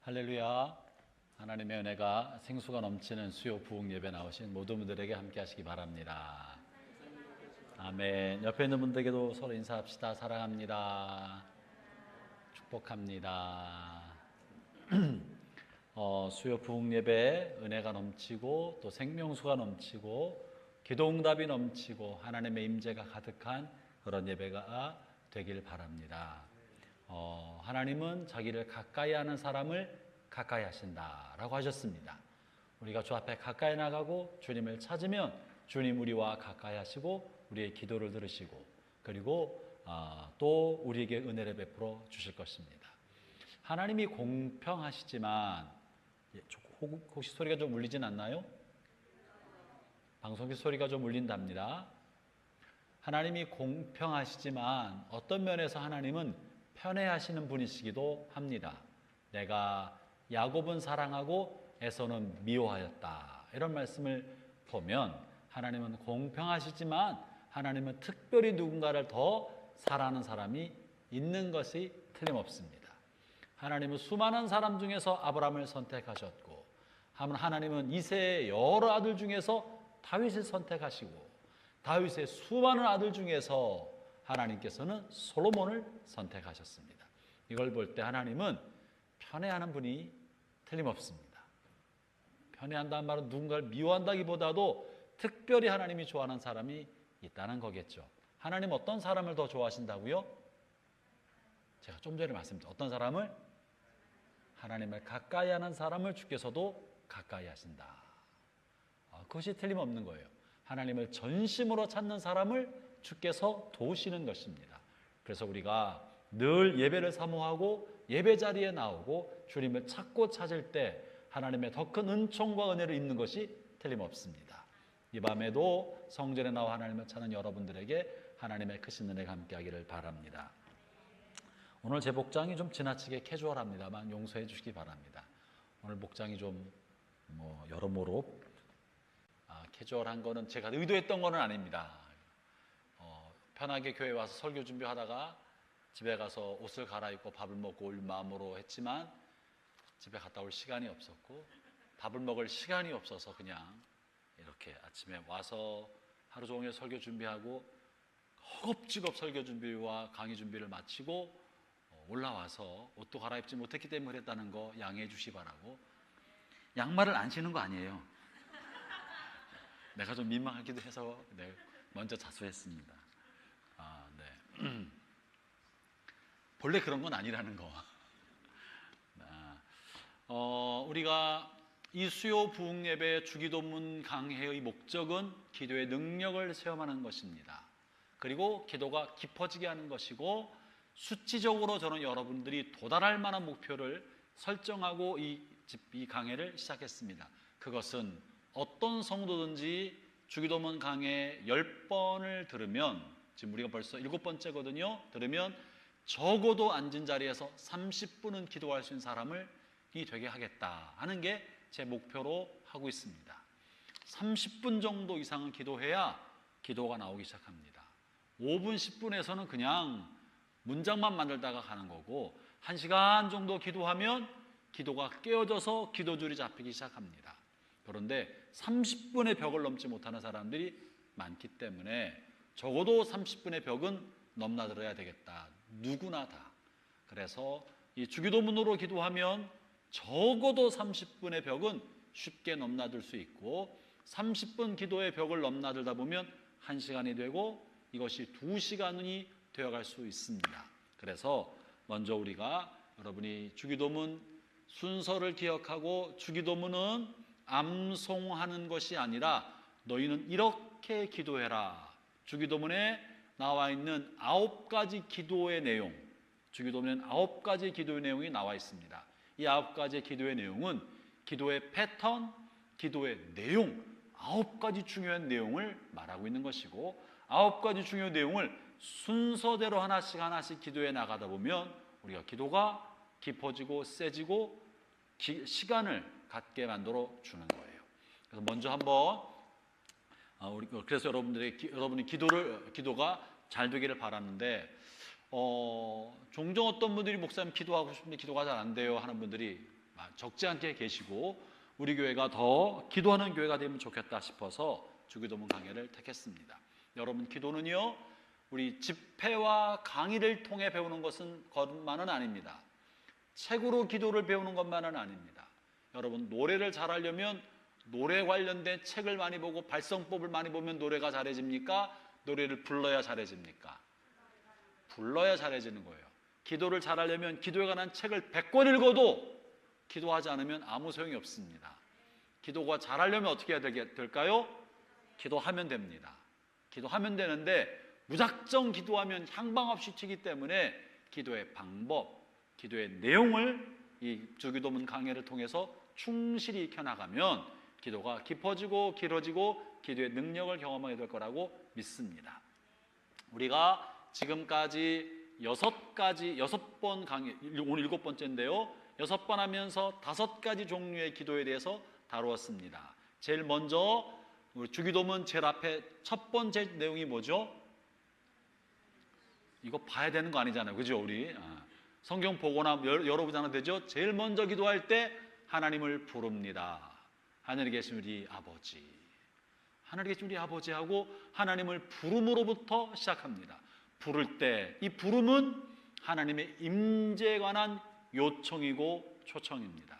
할렐루야. 하나님의 은혜가 생수가 넘치는 수요 부흥 예배 나오신 모든 분들에게 함께 하시기 바랍니다. 아멘. 옆에 있는 분들에게도 서로 인사합시다. 사랑합니다. 축복합니다. 수요 부흥 예배 은혜가 넘치고 또 생명수가 넘치고 기도응답이 넘치고 하나님의 임재가 가득한 그런 예배가 되길 바랍니다. 하나님은 자기를 가까이 하는 사람을 가까이 하신다라고 하셨습니다. 우리가 주 앞에 가까이 나가고 주님을 찾으면 주님 우리와 가까이 하시고 우리의 기도를 들으시고 그리고 또 우리에게 은혜를 베풀어 주실 것입니다. 하나님이 공평하시지만 혹시 소리가 좀 울리진 않나요? 방송기 소리가 좀 울린답니다. 하나님이 공평하시지만 어떤 면에서 하나님은 편애하시는 분이시기도 합니다. 내가 야곱은 사랑하고 에서는 미워하였다. 이런 말씀을 보면 하나님은 공평하시지만 하나님은 특별히 누군가를 더 사랑하는 사람이 있는 것이 틀림없습니다. 하나님은 수많은 사람 중에서 아브라함을 선택하셨고 하나님은 이새의 여러 아들 중에서 다윗을 선택하시고 다윗의 수많은 아들 중에서 하나님께서는 솔로몬을 선택하셨습니다. 이걸 볼 때 하나님은 편애하는 분이 틀림없습니다. 편애한다는 말은 누군가를 미워한다기보다도 특별히 하나님이 좋아하는 사람이 있다는 거겠죠. 하나님 어떤 사람을 더 좋아하신다고요? 제가 좀 전에 말씀드렸죠. 어떤 사람을? 하나님을 가까이 하는 사람을 주께서도 가까이 하신다. 그것이 틀림없는 거예요. 하나님을 전심으로 찾는 사람을 주께서 도우시는 것입니다. 그래서 우리가 늘 예배를 사모하고 예배 자리에 나오고 주님을 찾고 찾을 때 하나님의 더 큰 은총과 은혜를 입는 것이 틀림없습니다. 이 밤에도 성전에 나와 하나님을 찾는 여러분들에게 하나님의 크신 은혜가 함께하기를 바랍니다. 오늘 제 복장이 좀 지나치게 캐주얼합니다만 용서해 주시기 바랍니다. 오늘 복장이 좀 여러모로 캐주얼한 거는 제가 의도했던 거는 아닙니다. 편하게 교회 와서 설교 준비하다가 집에 가서 옷을 갈아입고 밥을 먹고 올 마음으로 했지만 집에 갔다 올 시간이 없었고 밥을 먹을 시간이 없어서 그냥 이렇게 아침에 와서 하루 종일 설교 준비하고 허겁지겁 설교 준비와 강의 준비를 마치고 올라와서 옷도 갈아입지 못했기 때문에 그랬다는 거 양해해 주시 바라고. 양말을 안 신은 거 아니에요. 내가 좀 민망하기도 해서 먼저 자수했습니다. 네. 본래 그런 건 아니라는 거. 우리가 이 수요 부흥 예배 주기도문 강해의 목적은 기도의 능력을 체험하는 것입니다. 그리고 기도가 깊어지게 하는 것이고 수치적으로 저는 여러분들이 도달할 만한 목표를 설정하고 이 강해를 시작했습니다. 그것은 어떤 성도든지 주기도문 강해 10번을 들으면 지금 우리가 벌써 7번째거든요. 들으면 적어도 앉은 자리에서 30분은 기도할 수 있는 사람이 되게 하겠다 하는 게 제 목표로 하고 있습니다. 30분 정도 이상은 기도해야 기도가 나오기 시작합니다. 5분, 10분에서는 그냥 문장만 만들다가 가는 거고 1시간 정도 기도하면 기도가 깨어져서 기도줄이 잡히기 시작합니다. 그런데 30분의 벽을 넘지 못하는 사람들이 많기 때문에 적어도 30분의 벽은 넘나들어야 되겠다. 누구나 다. 그래서 이 주기도문으로 기도하면 적어도 30분의 벽은 쉽게 넘나들 수 있고 30분 기도의 벽을 넘나들다 보면 1시간이 되고 이것이 2시간이 되어갈 수 있습니다. 그래서 먼저 우리가 여러분이 주기도문 순서를 기억하고 주기도문은 암송하는 것이 아니라 너희는 이렇게 기도해라. 주기도문에 나와 있는 9가지 기도의 내용, 주기도문에는 9가지 기도의 내용이 나와 있습니다. 이 9가지 기도의 내용은 기도의 패턴, 기도의 내용, 9가지 중요한 내용을 말하고 있는 것이고 9가지 중요한 내용을 순서대로 하나씩 기도해 나가다 보면 우리가 기도가 깊어지고 세지고 시간을 갖게 만들어 주는 거예요. 그래서 먼저 한번 그래서 여러분이 기도가 잘 되기를 바라는데 종종 어떤 분들이 목사님 기도하고 싶은데 기도가 잘 안 돼요 하는 분들이 적지 않게 계시고 우리 교회가 더 기도하는 교회가 되면 좋겠다 싶어서 주기도문 강해를 택했습니다. 여러분, 기도는요, 우리 집회와 강의를 통해 배우는 것만은 아닙니다. 책으로 기도를 배우는 것만은 아닙니다. 여러분, 노래를 잘하려면 노래 관련된 책을 많이 보고 발성법을 많이 보면 노래가 잘해집니까? 노래를 불러야 잘해집니까? 불러야 잘해지는 거예요. 기도를 잘하려면 기도에 관한 책을 100권 읽어도 기도하지 않으면 아무 소용이 없습니다. 기도가 잘하려면 어떻게 해야 될까요? 기도하면 됩니다. 기도하면 되는데 무작정 기도하면 향방 없이 튀기 때문에 기도의 방법, 기도의 내용을 이 주기도문 강해를 통해서 충실히 익혀나가면 기도가 깊어지고 길어지고 기도의 능력을 경험하게 될 거라고 믿습니다. 우리가 지금까지 6번 강의, 오늘 7번째인데요. 6번 하면서 5가지 종류의 기도에 대해서 다루었습니다. 제일 먼저 우리 주기도문 제일 앞에 첫 번째 내용이 뭐죠? 이거 봐야 되는 거 아니잖아요, 그죠? 우리 성경 보거나 열어보잖아요, 되죠? 제일 먼저 기도할 때 하나님을 부릅니다. 하늘에 계신 우리 아버지, 하늘에 계신 우리 아버지하고 하나님을 부름으로부터 시작합니다. 부를 때 이 부름은 하나님의 임재에 관한 요청이고 초청입니다.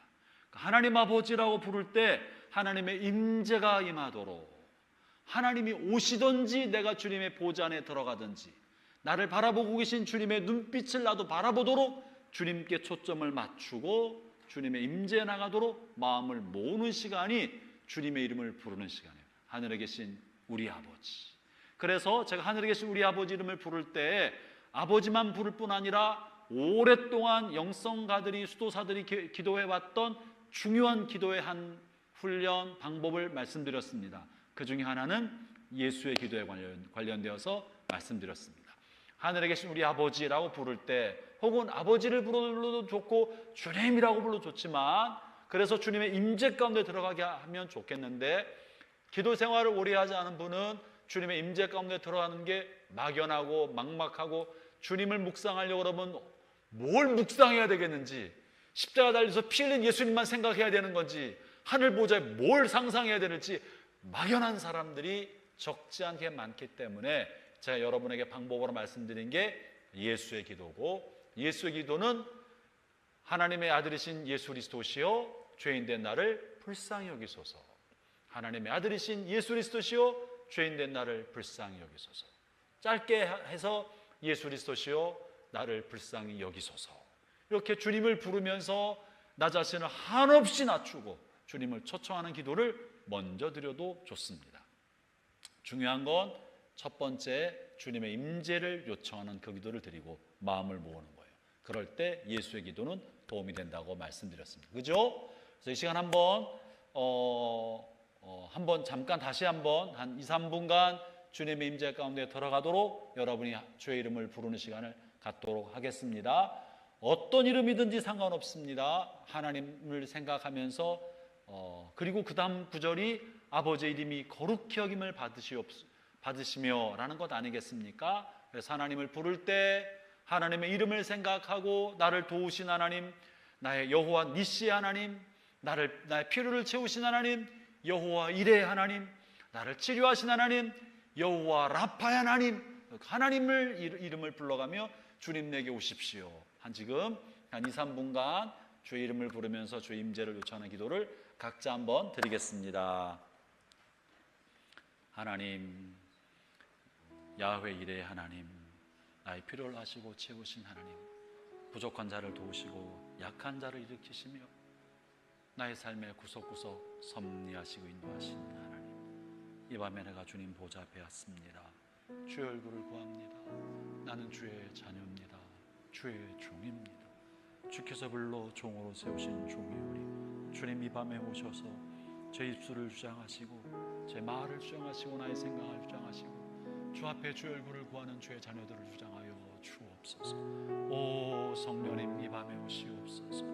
하나님 아버지라고 부를 때 하나님의 임재가 임하도록, 하나님이 오시든지 내가 주님의 보좌 안에 들어가든지 나를 바라보고 계신 주님의 눈빛을 나도 바라보도록 주님께 초점을 맞추고 주님의 임재에 나가도록 마음을 모으는 시간이 주님의 이름을 부르는 시간이에요. 하늘에 계신 우리 아버지. 그래서 제가 하늘에 계신 우리 아버지 이름을 부를 때 아버지만 부를 뿐 아니라 오랫동안 영성가들이, 수도사들이 기도해왔던 중요한 기도의 한 훈련 방법을 말씀드렸습니다. 그 중에 하나는 예수의 기도에 관련되어서 말씀드렸습니다. 하늘에 계신 우리 아버지라고 부를 때, 혹은 아버지를 불러도 좋고 주님이라고 불러도 좋지만, 그래서 주님의 임재 가운데 들어가게 하면 좋겠는데, 기도 생활을 오래 하지 않은 분은 주님의 임재 가운데 들어가는 게 막연하고 막막하고, 주님을 묵상하려고 그러면 뭘 묵상해야 되겠는지, 십자가 달려서 피 흘린 예수님만 생각해야 되는 건지, 하늘 보좌에 뭘 상상해야 되는지 막연한 사람들이 적지 않게 많기 때문에 제가 여러분에게 방법으로 말씀드린 게 예수의 기도고, 예수의 기도는 하나님의 아들이신 예수 그리스도시여 죄인된 나를 불쌍히 여기소서, 하나님의 아들이신 예수 그리스도시여 죄인된 나를 불쌍히 여기소서. 짧게 해서 예수 그리스도시여 나를 불쌍히 여기소서. 이렇게 주님을 부르면서 나 자신을 한없이 낮추고 주님을 초청하는 기도를 먼저 드려도 좋습니다. 중요한 건 첫 번째, 주님의 임재를 요청하는 그 기도를 드리고 마음을 모으는 거예요. 그럴 때 예수의 기도는 도움이 된다고 말씀드렸습니다. 그죠? 그래서 이 시간 한번 잠깐 다시 한번 한 2-3분간 주님의 임재 가운데 들어가도록 여러분이 주의 이름을 부르는 시간을 갖도록 하겠습니다. 어떤 이름이든지 상관없습니다. 하나님을 생각하면서 그리고 그 다음 구절이 아버지의 이름이 거룩히 여김을 받으시며 라는 것 아니겠습니까? 그래서 하나님을 부를 때 하나님의 이름을 생각하고 나를 도우신 하나님, 나의 여호와 니시의 하나님, 나의 필요를 채우신 하나님, 여호와 이레의 하나님, 나를 치료하신 하나님, 여호와 라파의 하나님, 하나님을 이름을 불러가며 주님 내게 오십시오. 지금 한 2-3분간 주의 이름을 부르면서 주의 임재를 요청하는 기도를 각자 한번 드리겠습니다. 하나님, 야훼 이레의 하나님, 나의 필요를 아시고 채우신 하나님, 부족한 자를 도우시고 약한 자를 일으키시며 나의 삶의 구석구석 섭리하시고 인도하신 하나님, 이 밤에 내가 주님 보좌 앞에 왔습니다. 주의 얼굴을 구합니다. 나는 주의 자녀입니다. 주의 종입니다. 주께서 불러 종으로 세우신 종이오니 주님 이 밤에 오셔서 제 입술을 주장하시고 제 말을 주장하시고 나의 생각을 주장하시고 주 앞에 주의 얼굴을 구하는 주의 자녀들을 주장하여 주옵소서. 오 성령님, 이 밤에 오시옵소서.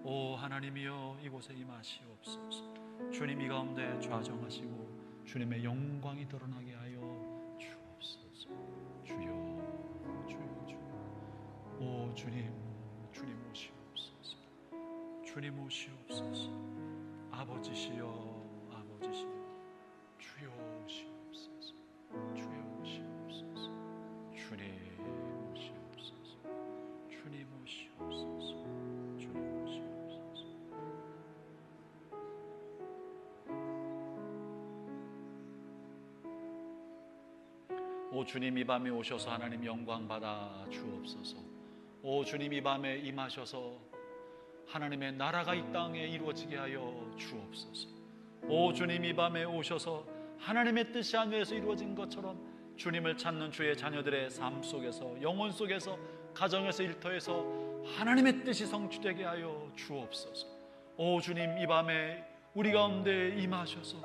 오 하나님이여, 이곳에 임하시옵소서. 주님 이 가운데 좌정하시고 주님의 영광이 드러나게 하여 주옵소서. 주여, 주여, 주여. 오 주님, 주님 오시옵소서. 주님 오시옵소서. 아버지시여, 아버지시여, 주여 오시옵소서. 주여 오시옵소서. 주님 오시옵소서. 주님 오시옵소서. 주님 오시옵소서. 오 주님, 이 밤에 오셔서 하나님 영광 받아 주옵소서. 오 주님, 이 밤에 임하셔서 하나님의 나라가 이 땅에 이루어지게 하여 주옵소서. 오 주님, 이 밤에 오셔서 하나님의 뜻이 하늘에서 이루어진 것처럼 주님을 찾는 주의 자녀들의 삶 속에서, 영혼 속에서, 가정에서, 일터에서 하나님의 뜻이 성취되게 하여 주옵소서. 오 주님, 이 밤에 우리 가운데 임하셔서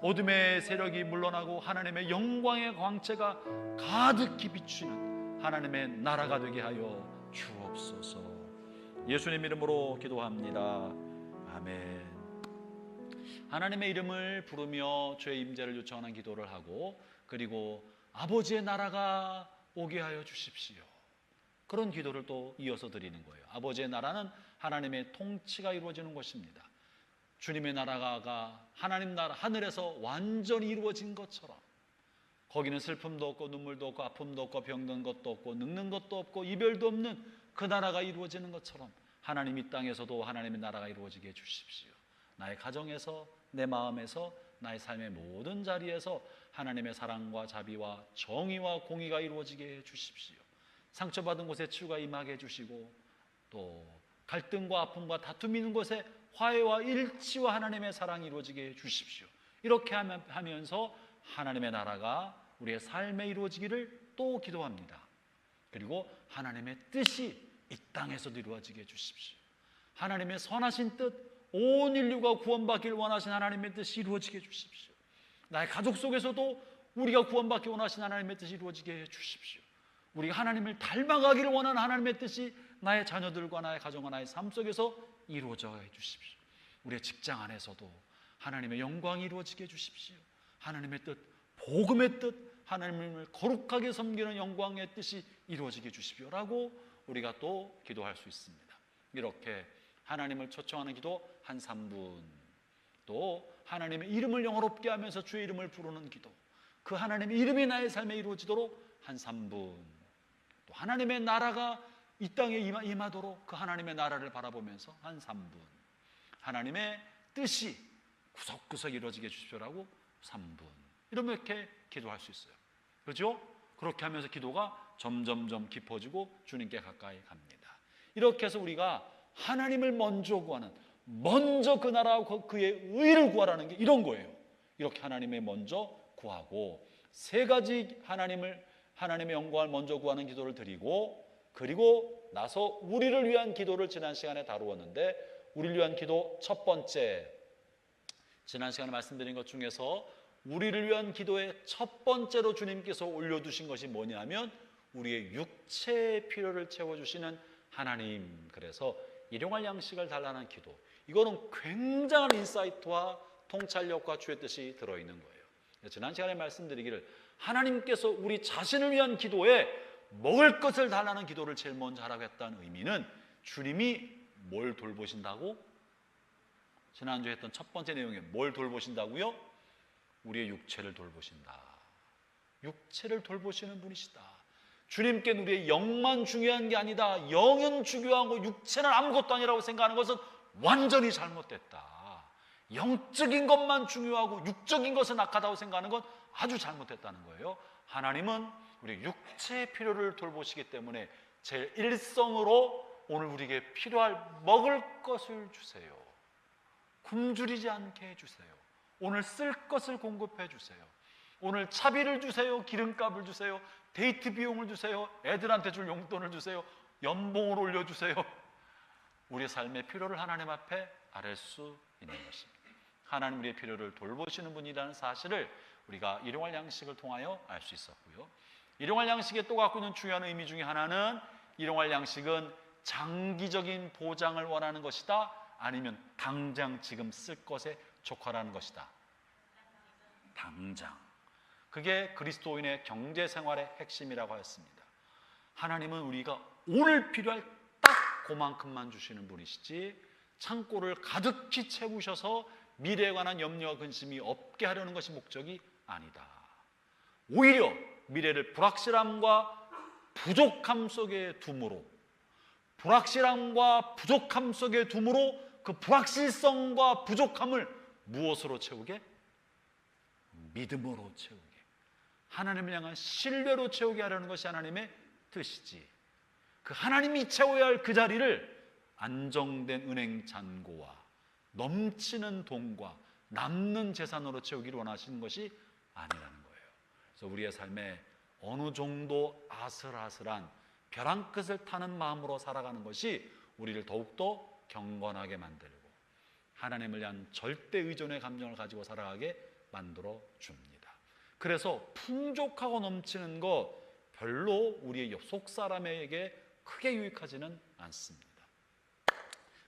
어둠의 세력이 물러나고 하나님의 영광의 광채가 가득히 비추는 하나님의 나라가 되게 하여 주옵소서. 예수님 이름으로 기도합니다. 아멘. 하나님의 이름을 부르며 주의 임재를 요청하는 기도를 하고, 그리고 아버지의 나라가 오게 하여 주십시오. 그런 기도를 또 이어서 드리는 거예요. 아버지의 나라는 하나님의 통치가 이루어지는 것입니다. 주님의 나라가 하나님 나라 하늘에서 완전히 이루어진 것처럼, 거기는 슬픔도 없고 눈물도 없고 아픔도 없고 병든 것도 없고 늙는 것도 없고 이별도 없는 그 나라가 이루어지는 것처럼 하나님 이 땅에서도 하나님의 나라가 이루어지게 해주십시오. 나의 가정에서, 내 마음에서, 나의 삶의 모든 자리에서 하나님의 사랑과 자비와 정의와 공의가 이루어지게 해주십시오. 상처받은 곳에 치유가 임하게 해주시고, 또 갈등과 아픔과 다툼이 있는 곳에 화해와 일치와 하나님의 사랑이 이루어지게 해주십시오. 이렇게 하면서 하나님의 나라가 우리의 삶에 이루어지기를 또 기도합니다. 그리고 하나님의 뜻이 이 땅에서도 이루어지게 해주십시오. 하나님의 선하신 뜻, 온 인류가 구원받기를 원하신 하나님의 뜻이 이루어지게 해주십시오. 나의 가족 속에서도 우리가 구원받기 원하신 하나님의 뜻이 이루어지게 해주십시오. 우리가 하나님을 닮아가기를 원하는 하나님의 뜻이 나의 자녀들과 나의 가정과 나의 삶 속에서 이루어져 해주십시오. 우리의 직장 안에서도 하나님의 영광이 이루어지게 해주십시오. 하나님의 뜻, 복음의 뜻, 하나님을 거룩하게 섬기는 영광의 뜻이 이루어지게 해주십시오라고 우리가 또 기도할 수 있습니다. 이렇게 하나님을 초청하는 기도 한 3분, 또 하나님의 이름을 영화롭게 하면서 주의 이름을 부르는 기도, 그 하나님의 이름이 나의 삶에 이루어지도록 한 3분, 또 하나님의 나라가 이 땅에 임하도록 그 하나님의 나라를 바라보면서 한 3분, 하나님의 뜻이 구석구석 이루어지게 해주십시오라고 3분, 이러면 이렇게 기도할 수 있어요. 그렇죠? 그렇게 하면서 기도가 점점점 깊어지고 주님께 가까이 갑니다. 이렇게 해서 우리가 하나님을 먼저 구하는, 먼저 그 나라와 그의 의를 구하라는 게 이런 거예요. 이렇게 하나님의 먼저 구하고, 3가지 하나님의 영광을 먼저 구하는 기도를 드리고, 그리고 나서 우리를 위한 기도를 지난 시간에 다루었는데, 우리를 위한 기도 첫 번째, 지난 시간에 말씀드린 것 중에서 우리를 위한 기도의 첫 번째로 주님께서 올려두신 것이 뭐냐면 우리의 육체의 필요를 채워주시는 하나님. 그래서 일용할 양식을 달라는 기도, 이거는 굉장한 인사이트와 통찰력과 주의 뜻이 들어있는 거예요. 지난 시간에 말씀드리기를, 하나님께서 우리 자신을 위한 기도에 먹을 것을 달라는 기도를 제일 먼저 하라고 했다는 의미는, 주님이 뭘 돌보신다고? 지난주에 했던 첫 번째 내용에 뭘 돌보신다고요? 우리의 육체를 돌보신다. 육체를 돌보시는 분이시다. 주님께는 우리의 영만 중요한 게 아니다. 영은 중요하고 육체는 아무것도 아니라고 생각하는 것은 완전히 잘못됐다. 영적인 것만 중요하고 육적인 것은 악하다고 생각하는 건 아주 잘못됐다는 거예요. 하나님은 우리 육체의 필요를 돌보시기 때문에 제일 일성으로 오늘 우리에게 필요할 먹을 것을 주세요. 굶주리지 않게 해주세요. 오늘 쓸 것을 공급해 주세요. 오늘 차비를 주세요. 기름값을 주세요. 데이트 비용을 주세요. 애들한테 줄 용돈을 주세요. 연봉을 올려주세요. 우리의 삶의 필요를 하나님 앞에 아뢰 수 있는 것입니다. 하나님 우리의 필요를 돌보시는 분이라는 사실을 우리가 일용할 양식을 통하여 알 수 있었고요. 일용할 양식에 또 갖고 있는 중요한 의미 중에 하나는, 일용할 양식은 장기적인 보장을 원하는 것이다, 아니면 당장 지금 쓸 것에 족하라는 것이다. 당장. 그게 그리스도인의 경제생활의 핵심이라고 하였습니다. 하나님은 우리가 오늘 필요할 딱 그만큼만 주시는 분이시지, 창고를 가득히 채우셔서 미래에 관한 염려와 근심이 없게 하려는 것이 목적이 아니다. 오히려 미래를 불확실함과 부족함 속에 둠으로, 불확실함과 부족함 속에 둠으로 그 불확실성과 부족함을 무엇으로 채우게? 믿음으로 채우게, 하나님을 향한 신뢰로 채우게 하려는 것이 하나님의 뜻이지. 그 하나님이 채워야 할 그 자리를 안정된 은행 잔고와 넘치는 돈과 남는 재산으로 채우기를 원하시는 것이 아니라는 거예요. 그래서 우리의 삶에 어느 정도 아슬아슬한 벼랑 끝을 타는 마음으로 살아가는 것이 우리를 더욱더 경건하게 만들고 하나님을 위한 절대 의존의 감정을 가지고 살아가게 만들어 줍니다. 그래서 풍족하고 넘치는 것 별로 우리의 속 사람에게 크게 유익하지는 않습니다.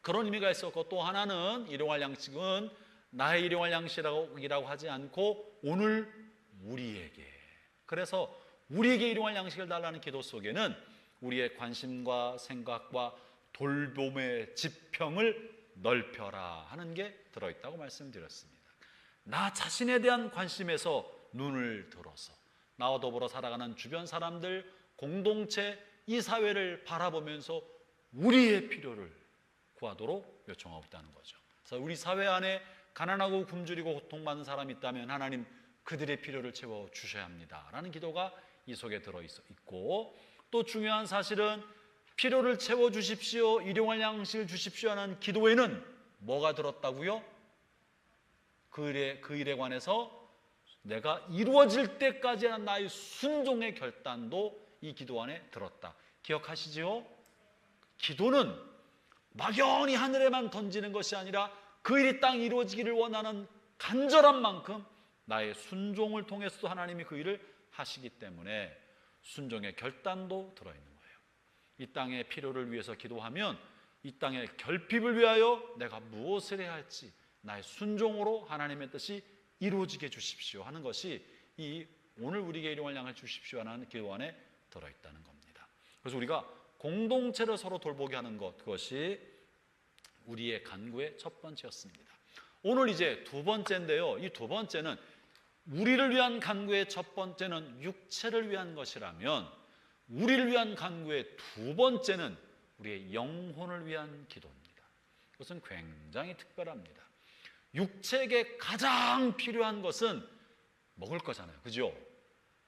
그런 의미가 있었고, 또 하나는 일용할 양식은 나의 일용할 양식이라고 하지 않고 오늘 우리에게, 그래서 우리에게 일용할 양식을 달라는 기도 속에는 우리의 관심과 생각과 돌봄의 지평을 넓혀라 하는 게 들어있다고 말씀드렸습니다. 나 자신에 대한 관심에서 눈을 들어서 나와 더불어 살아가는 주변 사람들, 공동체, 이 사회를 바라보면서 우리의 필요를 구하도록 요청하고 있다는 거죠. 그래서 우리 사회 안에 가난하고 굶주리고 고통받는 사람이 있다면 하나님 그들의 필요를 채워주셔야 합니다 라는 기도가 이 속에 들어있고, 또 중요한 사실은 필요를 채워주십시오, 일용할 양식을 주십시오 하는 기도에는 뭐가 들었다고요? 그 일에 관해서 내가 이루어질 때까지 한 나의 순종의 결단도 이 기도 안에 들었다. 기억하시지요? 기도는 막연히 하늘에만 던지는 것이 아니라 그 일이 땅 이루어지기를 원하는 간절한 만큼 나의 순종을 통해서도 하나님이 그 일을 하시기 때문에 순종의 결단도 들어있는 거예요. 이 땅의 필요를 위해서 기도하면 이 땅의 결핍을 위하여 내가 무엇을 해야 할지 나의 순종으로 하나님의 뜻이 이루어지게 해주십시오 하는 것이 이 오늘 우리에게 일용할 양을 주십시오 하는 기도 안에 들어있다는 겁니다. 그래서 우리가 공동체를 서로 돌보게 하는 것, 그것이 우리의 간구의 첫 번째였습니다. 오늘 이제 두 번째인데요, 이 두 번째는 우리를 위한 간구의 첫 번째는 육체를 위한 것이라면 우리를 위한 간구의 두 번째는 우리의 영혼을 위한 기도입니다. 그것은 굉장히 특별합니다. 육체에게 가장 필요한 것은 먹을 거잖아요, 그죠?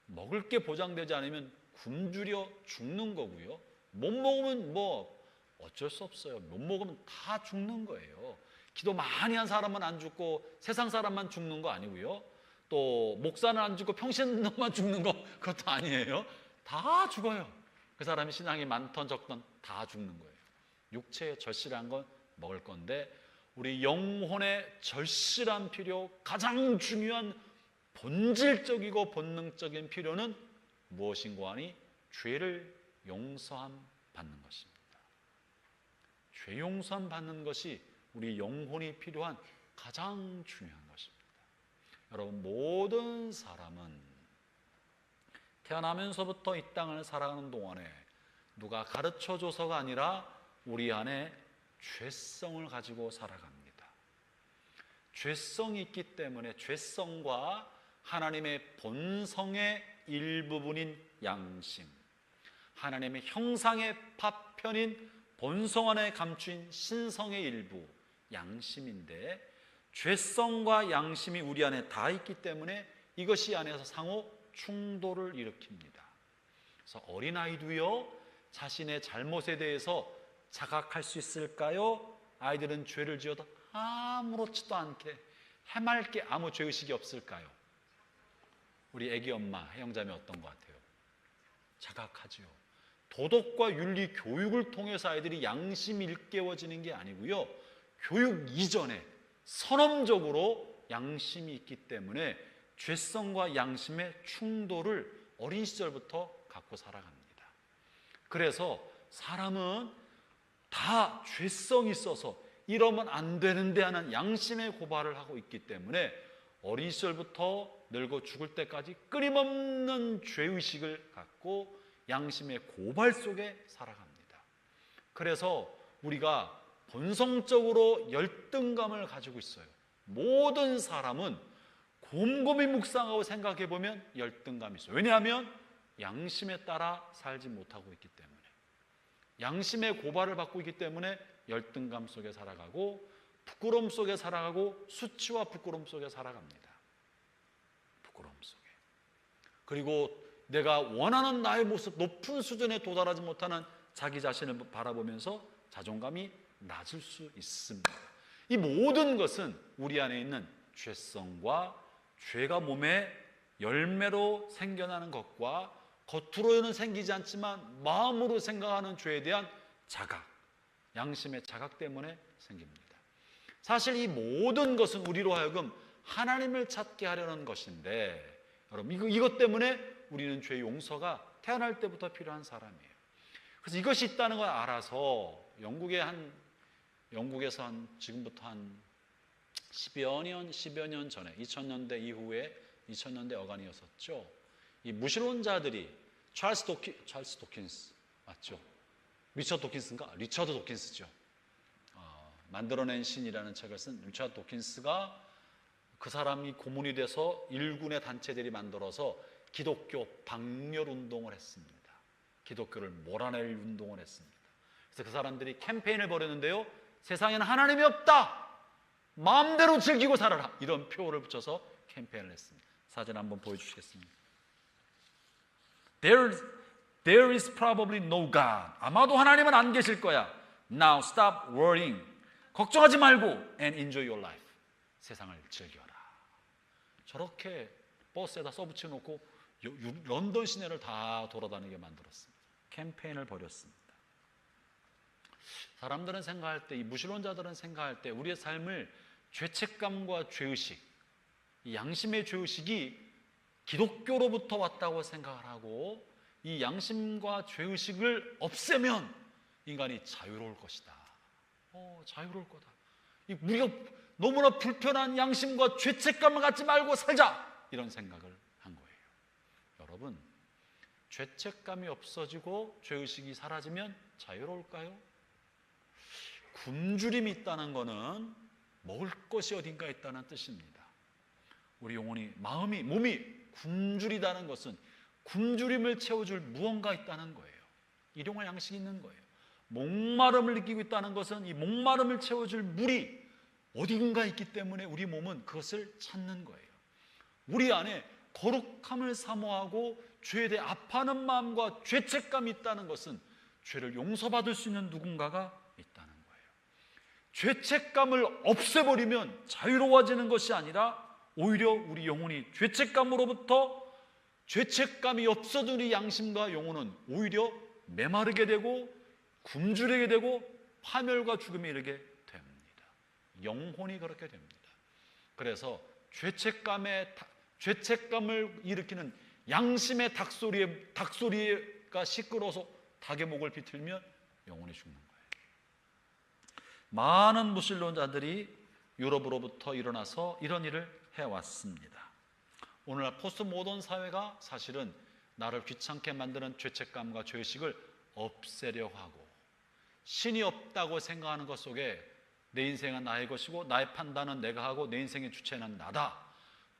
먹을 게 보장되지 않으면 굶주려 죽는 거고요, 못 먹으면 뭐 어쩔 수 없어요. 못 먹으면 다 죽는 거예요. 기도 많이 한 사람은 안 죽고 세상 사람만 죽는 거 아니고요, 또 목사는 안 죽고 평신도만 죽는 거 그것도 아니에요. 다 죽어요. 그 사람이 신앙이 많던 적던 다 죽는 거예요. 육체의 절실한 건 먹을 건데 우리 영혼의 절실한 필요, 가장 중요한 본질적이고 본능적인 필요는 무엇인고 하니 죄를 용서함 받는 것입니다. 죄 용서함 받는 것이 우리 영혼이 필요한 가장 중요한 것입니다. 여러분, 모든 사람은 태어나면서부터 이 땅을 살아가는 동안에 누가 가르쳐줘서가 아니라 우리 안에 죄성을 가지고 살아갑니다. 죄성이 있기 때문에 죄성과 하나님의 본성의 일부분인 양심, 하나님의 형상의 파편인 본성 안에 감추인 신성의 일부 양심인데, 죄성과 양심이 우리 안에 다 있기 때문에 이것이 안에서 상호 충돌을 일으킵니다. 그래서 어린아이도요, 자신의 잘못에 대해서 자각할 수 있을까요? 아이들은 죄를 지어도 아무렇지도 않게 해맑게 아무 죄의식이 없을까요? 우리 애기 엄마, 형제자매 어떤 것 같아요? 자각하지요. 도덕과 윤리 교육을 통해서 아이들이 양심이 일깨워지는 게 아니고요, 교육 이전에 선언적으로 양심이 있기 때문에 죄성과 양심의 충돌을 어린 시절부터 갖고 살아갑니다. 그래서 사람은 다 죄성이 있어서 이러면 안 되는데 하는 양심의 고발을 하고 있기 때문에 어린 시절부터 늙어 죽을 때까지 끊임없는 죄의식을 갖고 양심의 고발 속에 살아갑니다. 그래서 우리가 본성적으로 열등감을 가지고 있어요. 모든 사람은 곰곰이 묵상하고 생각해 보면 열등감이 있어요. 왜냐하면 양심에 따라 살지 못하고 있기 때문에, 양심의 고발을 받고 있기 때문에 열등감 속에 살아가고 부끄러움 속에 살아가고 수치와 부끄러움 속에 살아갑니다. 부끄러움 속에. 그리고 내가 원하는 나의 모습, 높은 수준에 도달하지 못하는 자기 자신을 바라보면서 자존감이 낮을 수 있습니다. 이 모든 것은 우리 안에 있는 죄성과 죄가 몸에 열매로 생겨나는 것과 겉으로는 생기지 않지만 마음으로 생각하는 죄에 대한 자각, 양심의 자각 때문에 생깁니다. 사실 이 모든 것은 우리로 하여금 하나님을 찾게 하려는 것인데, 여러분 이것 때문에 우리는 죄 용서가 태어날 때부터 필요한 사람이에요. 그래서 이것이 있다는 걸 알아서 영국에서 지금부터 한 10여 년 전에 2000년대 이후에 2000년대 어간이었었죠. 이 무신론자들이 찰스 도킨스 맞죠? 리처드 도킨스죠. 만들어낸 신이라는 책을 쓴 리처드 도킨스가, 그 사람이 고문이 돼서 일군의 단체들이 만들어서 기독교 박멸 운동을 했습니다. 기독교를 몰아낼 운동을 했습니다. 그래서 그 사람들이 캠페인을 벌였는데요, 세상에는 하나님이 없다, 마음대로 즐기고 살아라, 이런 표어를 붙여서 캠페인을 했습니다. 사진 한번 보여주시겠습니다. There is probably no God. 아마도 하나님은 안 계실 거야. Now stop worrying. 걱정하지 말고 and enjoy your life. 세상을 즐겨라. 저렇게 버스에다 써붙여놓고 런던 시내를 다 돌아다니게 만들었습니다. 캠페인을 벌였습니다. 사람들은 생각할 때, 이 무신론자들은 생각할 때 우리의 삶을 죄책감과 죄의식, 이 양심의 죄의식이 기독교로부터 왔다고 생각을 하고, 이 양심과 죄의식을 없애면 인간이 자유로울 것이다. 자유로울 거다. 우리가 너무나 불편한 양심과 죄책감을 갖지 말고 살자, 이런 생각을 한 거예요. 여러분, 죄책감이 없어지고 죄의식이 사라지면 자유로울까요? 굶주림이 있다는 것은 먹을 것이 어딘가 있다는 뜻입니다. 우리 영혼이, 마음이, 몸이 굶주리다는 것은 굶주림을 채워줄 무언가 있다는 거예요. 일용할 양식이 있는 거예요. 목마름을 느끼고 있다는 것은 이 목마름을 채워줄 물이 어딘가 있기 때문에 우리 몸은 그것을 찾는 거예요. 우리 안에 거룩함을 사모하고 죄에 대해 아파하는 마음과 죄책감이 있다는 것은 죄를 용서받을 수 있는 누군가가 있다는 거예요. 죄책감을 없애버리면 자유로워지는 것이 아니라 오히려 우리 영혼이 죄책감이 없어진 우리 양심과 영혼은 오히려 메마르게 되고 굶주리게 되고 파멸과 죽음에 이르게 됩니다. 영혼이 그렇게 됩니다. 그래서 죄책감을 일으키는 양심의 닭소리가 시끄러워서 닭의 목을 비틀면 영혼이 죽는 거예요. 많은 무신론자들이 유럽으로부터 일어나서 이런 일을 해왔습니다. 오늘날 포스트 모던 사회가 사실은 나를 귀찮게 만드는 죄책감과 죄의식을 없애려고 하고, 신이 없다고 생각하는 것 속에 내 인생은 나의 것이고 나의 판단은 내가 하고 내 인생의 주체는 나다,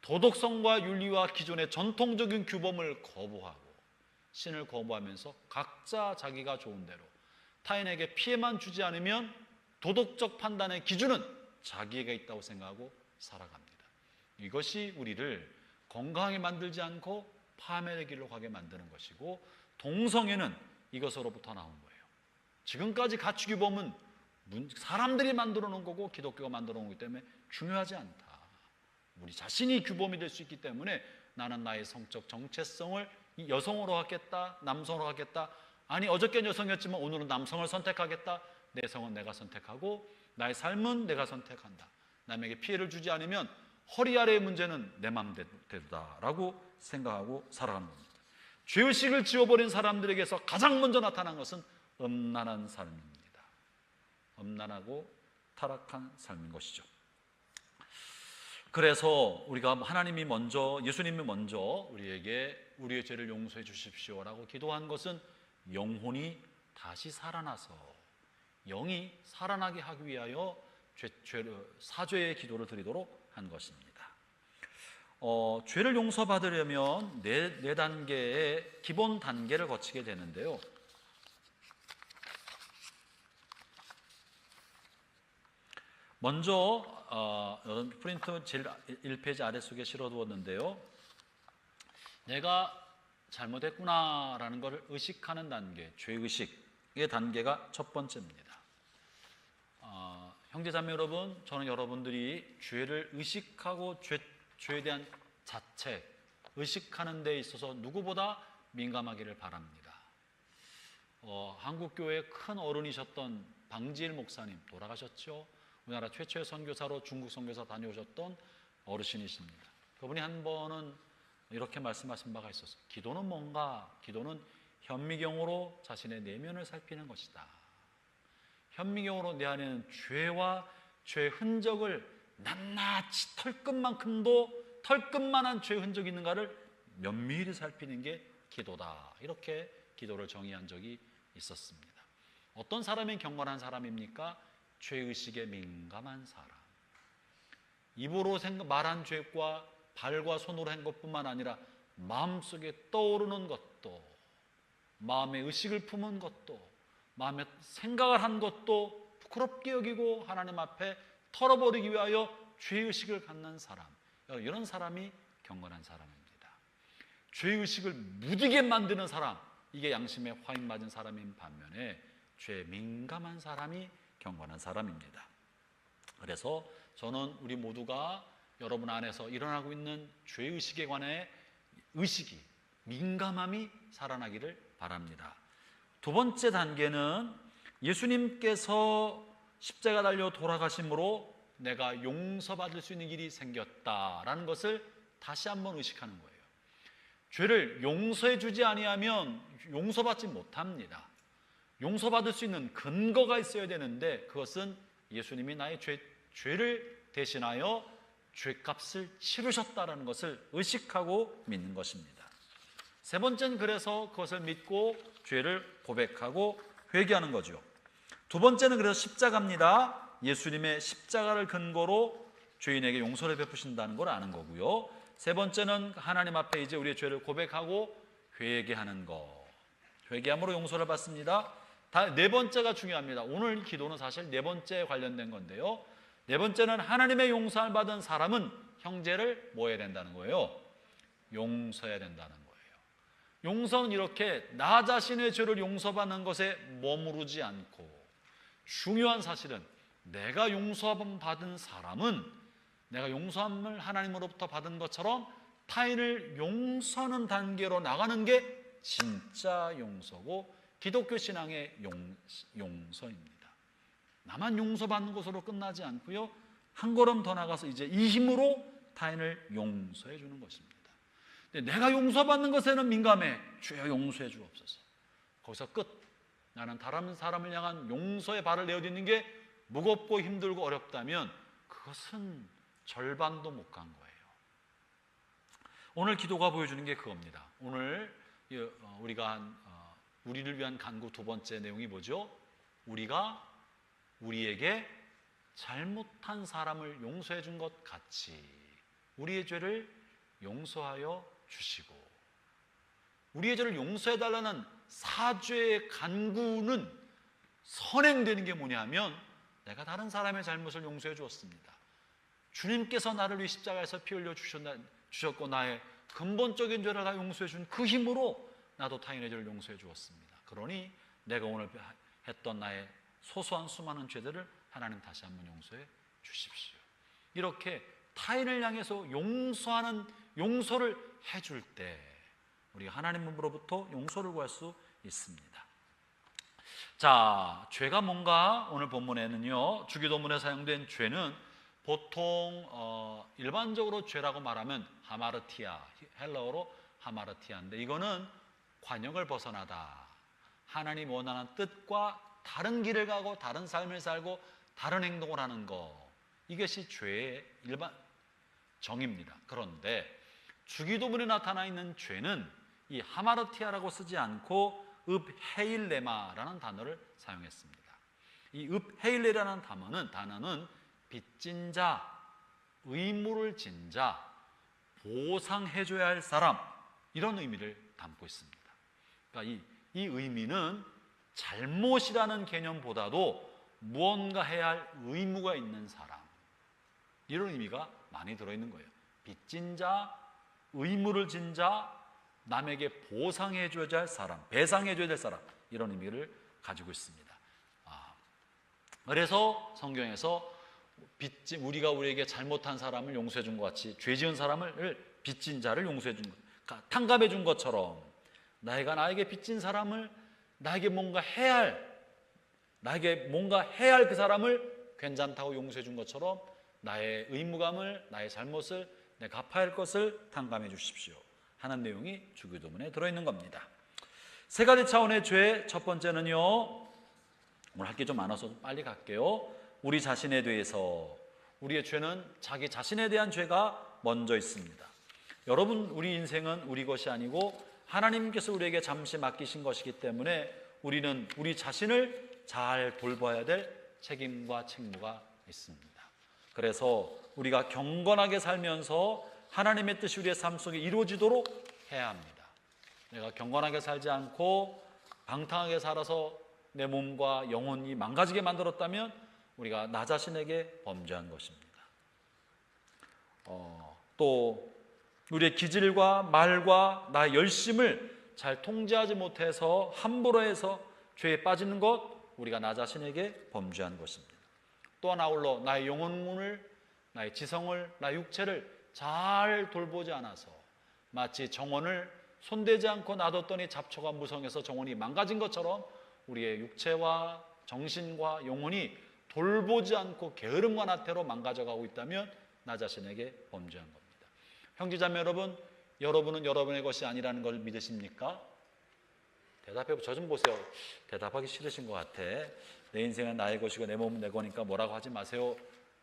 도덕성과 윤리와 기존의 전통적인 규범을 거부하고 신을 거부하면서 각자 자기가 좋은 대로 타인에게 피해만 주지 않으면 도덕적 판단의 기준은 자기에게 있다고 생각하고 살아갑니다. 이것이 우리를 건강하게 만들지 않고 파멸의 길로 가게 만드는 것이고, 동성애는 이것으로부터 나온 거예요. 지금까지 가축규범은 사람들이 만들어 놓은 거고 기독교가 만들어 놓은 거기 때문에 중요하지 않다. 우리 자신이 규범이 될 수 있기 때문에 나는 나의 성적 정체성을 여성으로 하겠다, 남성으로 하겠다, 아니 어저께는 여성이었지만 오늘은 남성을 선택하겠다, 내 성은 내가 선택하고 나의 삶은 내가 선택한다. 남에게 피해를 주지 않으면 허리 아래의 문제는 내 맘대로다라고 생각하고 살아가는 겁니다. 죄의식을 지워버린 사람들에게서 가장 먼저 나타난 것은 음란한 삶입니다. 음란하고 타락한 삶인 것이죠. 그래서 우리가 예수님이 먼저 우리에게 우리의 죄를 용서해 주십시오라고 기도한 것은 영혼이 다시 살아나서 영이 살아나게 하기 위하여 사죄의 기도를 드리도록 한 것입니다. 죄를 용서받으려면 네 단계의 기본 단계를 거치게 되는데요. 먼저 여러분 프린트 제일 1페이지 아래쪽에 실어두었는데요. 내가 잘못했구나라는 것을 의식하는 단계, 죄의식의 단계가 첫 번째입니다. 형제자매 여러분, 저는 여러분들이 죄를 의식하고 죄에 대한 자책, 의식하는 데 있어서 누구보다 민감하기를 바랍니다. 한국교회의 큰 어른이셨던 방지일 목사님 돌아가셨죠? 우리나라 최초의 선교사로 중국 선교사 다녀오셨던 어르신이십니다. 그분이 한 번은 이렇게 말씀하신 바가 있었어요. 기도는 뭔가? 기도는 현미경으로 자신의 내면을 살피는 것이다. 현미경으로 내 안에는 죄와 죄의 흔적을 낱낱이 털끝만한 죄의 흔적이 있는가를 면밀히 살피는 게 기도다. 이렇게 기도를 정의한 적이 있었습니다. 어떤 사람이 경건한 사람입니까? 죄의식에 민감한 사람. 입으로 말한 죄과 발과 손으로 한 것뿐만 아니라 마음속에 떠오르는 것도, 마음의 의식을 품은 것도, 마음에 생각을 한 것도 부끄럽게 여기고 하나님 앞에 털어버리기 위하여 죄의식을 갖는 사람, 이런 사람이 경건한 사람입니다. 죄의식을 무디게 만드는 사람, 이게 양심에 화인 맞은 사람인 반면에 죄에 민감한 사람이 경건한 사람입니다. 그래서 저는 우리 모두가 여러분 안에서 일어나고 있는 죄의식에 관해 의식이, 민감함이 살아나기를 바랍니다. 두 번째 단계는 예수님께서 십자가 달려 돌아가심으로 내가 용서받을 수 있는 길이 생겼다라는 것을 다시 한번 의식하는 거예요. 죄를 용서해 주지 아니하면 용서받지 못합니다. 용서받을 수 있는 근거가 있어야 되는데 그것은 예수님이 나의 죄를 대신하여 죄값을 치르셨다는 것을 의식하고 믿는 것입니다. 세 번째는 그래서 그것을 믿고 죄를 고백하고 회개하는 거죠. 두 번째는 그래서 십자가입니다. 예수님의 십자가를 근거로 죄인에게 용서를 베푸신다는 걸 아는 거고요. 세 번째는 하나님 앞에 이제 우리의 죄를 고백하고 회개하는 것. 회개함으로 용서를 받습니다. 네 번째가 중요합니다. 오늘 기도는 사실 네 번째에 관련된 건데요. 네 번째는 하나님의 용서를 받은 사람은 형제를 뭐 해야 된다는 거예요? 용서해야 된다는 거예요. 용서는 이렇게 나 자신의 죄를 용서받는 것에 머무르지 않고, 중요한 사실은 내가 용서받은 사람은 내가 용서함을 하나님으로부터 받은 것처럼 타인을 용서하는 단계로 나가는 게 진짜 용서고 기독교 신앙의 용서입니다. 나만 용서받는 것으로 끝나지 않고요, 한 걸음 더 나가서 이제 이 힘으로 타인을 용서해 주는 것입니다. 근데 내가 용서받는 것에는 민감해. 주여 용서해 주옵소서. 거기서 끝. 나는 다른 사람을 향한 용서의 발을 내어딛는 게 무겁고 힘들고 어렵다면 그것은 절반도 못 간 거예요. 오늘 기도가 보여주는 게 그겁니다. 오늘 우리를 위한 간구 두 번째 내용이 뭐죠? 우리가 우리에게 잘못한 사람을 용서해 준 것 같이 우리의 죄를 용서하여 주시고, 우리의 죄를 용서해 달라는 사죄의 간구는 선행되는 게 뭐냐면 내가 다른 사람의 잘못을 용서해 주었습니다. 주님께서 나를 위해 십자가에서 피 흘려 주셨고 나의 근본적인 죄를 다 용서해 준 그 힘으로 나도 타인의 죄를 용서해 주었습니다. 그러니 내가 오늘 했던 나의 소소한 수많은 죄들을 하나님 다시 한번 용서해 주십시오. 이렇게 타인을 향해서 용서를 해줄 때 우리가 하나님으로부터 용서를 구할 수 있습니다. 자, 죄가 뭔가 오늘 본문에는요, 주기도문에 사용된 죄는 보통 일반적으로 죄라고 말하면 하마르티아, 헬라어로 하마르티아인데 이거는 관역을 벗어나다, 하나님 원하는 뜻과 다른 길을 가고 다른 삶을 살고 다른 행동을 하는 것, 이것이 죄의 일반 정의입니다. 그런데 주기도문에 나타나 있는 죄는 이 하마르티아라고 쓰지 않고 읍헤일레마라는 단어를 사용했습니다. 이 읍헤일레라는 단어는 빚진 자, 의무를 진 자, 보상해줘야 할 사람, 이런 의미를 담고 있습니다. 그러니까 이 의미는 잘못이라는 개념보다도 무언가 해야 할 의무가 있는 사람, 이런 의미가 많이 들어있는 거예요. 빚진 자, 의무를 진 자, 남에게 보상해줘야 할 사람, 배상해줘야 될 사람, 이런 의미를 가지고 있습니다. 그래서 성경에서 우리가 우리에게 잘못한 사람을 용서해 준 것 같이 죄 지은 사람을 빚진 자를 용서해 준 것, 탕감해 준 것처럼 나에게 빚진 사람을 나에게 뭔가 해야 할 그 사람을 괜찮다고 용서해 준 것처럼 나의 의무감을, 나의 잘못을 내가 갚아야 할 것을 탕감해 주십시오 하는 내용이 주기도문에 들어있는 겁니다. 세 가지 차원의 죄, 첫 번째는요, 오늘 할 게 좀 많아서 빨리 갈게요. 우리 자신에 대해서, 우리의 죄는 자기 자신에 대한 죄가 먼저 있습니다. 여러분, 우리 인생은 우리 것이 아니고 하나님께서 우리에게 잠시 맡기신 것이기 때문에 우리는 우리 자신을 잘 돌봐야 될 책임과 책무가 있습니다. 그래서 우리가 경건하게 살면서 하나님의 뜻이 우리의 삶 속에 이루어지도록 해야 합니다. 내가 경건하게 살지 않고 방탕하게 살아서 내 몸과 영혼이 망가지게 만들었다면 우리가 나 자신에게 범죄한 것입니다. 또 우리의 기질과 말과 나의 열심을 잘 통제하지 못해서 함부로 해서 죄에 빠지는 것, 우리가 나 자신에게 범죄한 것입니다. 또한 아울러 나의 영혼을, 나의 지성을, 나의 육체를 잘 돌보지 않아서 마치 정원을 손대지 않고 놔뒀더니 잡초가 무성해서 정원이 망가진 것처럼 우리의 육체와 정신과 영혼이 돌보지 않고 게으름과 나태로 망가져가고 있다면 나 자신에게 범죄한 겁니다. 형제자매 여러분, 여러분은 여러분의 것이 아니라는 걸 믿으십니까? 대답해, 저 좀 보세요. 대답하기 싫으신 것 같아. 내 인생은 나의 것이고 내 몸은 내 거니까 뭐라고 하지 마세요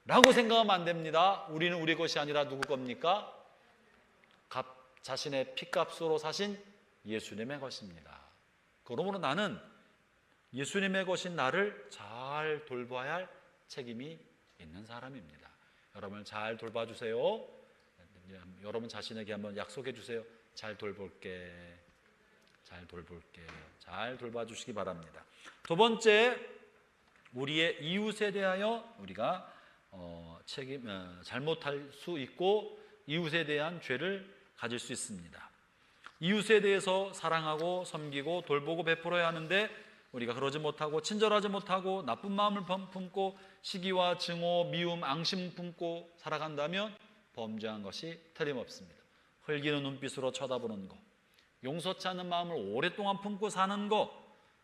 라고 생각하면 안 됩니다. 우리는 우리 것이 아니라 누구 겁니까? 자신의 피값으로 사신 예수님의 것입니다. 그러므로 나는 예수님의 것인 나를 잘 돌봐야 할 책임이 있는 사람입니다. 여러분을 잘 돌봐주세요. 여러분 자신에게 한번 약속해 주세요. 잘 돌볼게. 잘 돌봐주시기 바랍니다. 두 번째, 우리의 이웃에 대하여 우리가 잘못할 수 있고 이웃에 대한 죄를 가질 수 있습니다. 이웃에 대해서 사랑하고 섬기고 돌보고 베풀어야 하는데 우리가 그러지 못하고 친절하지 못하고 나쁜 마음을 품고 시기와 증오, 미움, 앙심 품고 살아간다면 범죄한 것이 틀림없습니다. 흘기는 눈빛으로 쳐다보는 것, 용서치 않는 마음을 오랫동안 품고 사는 것,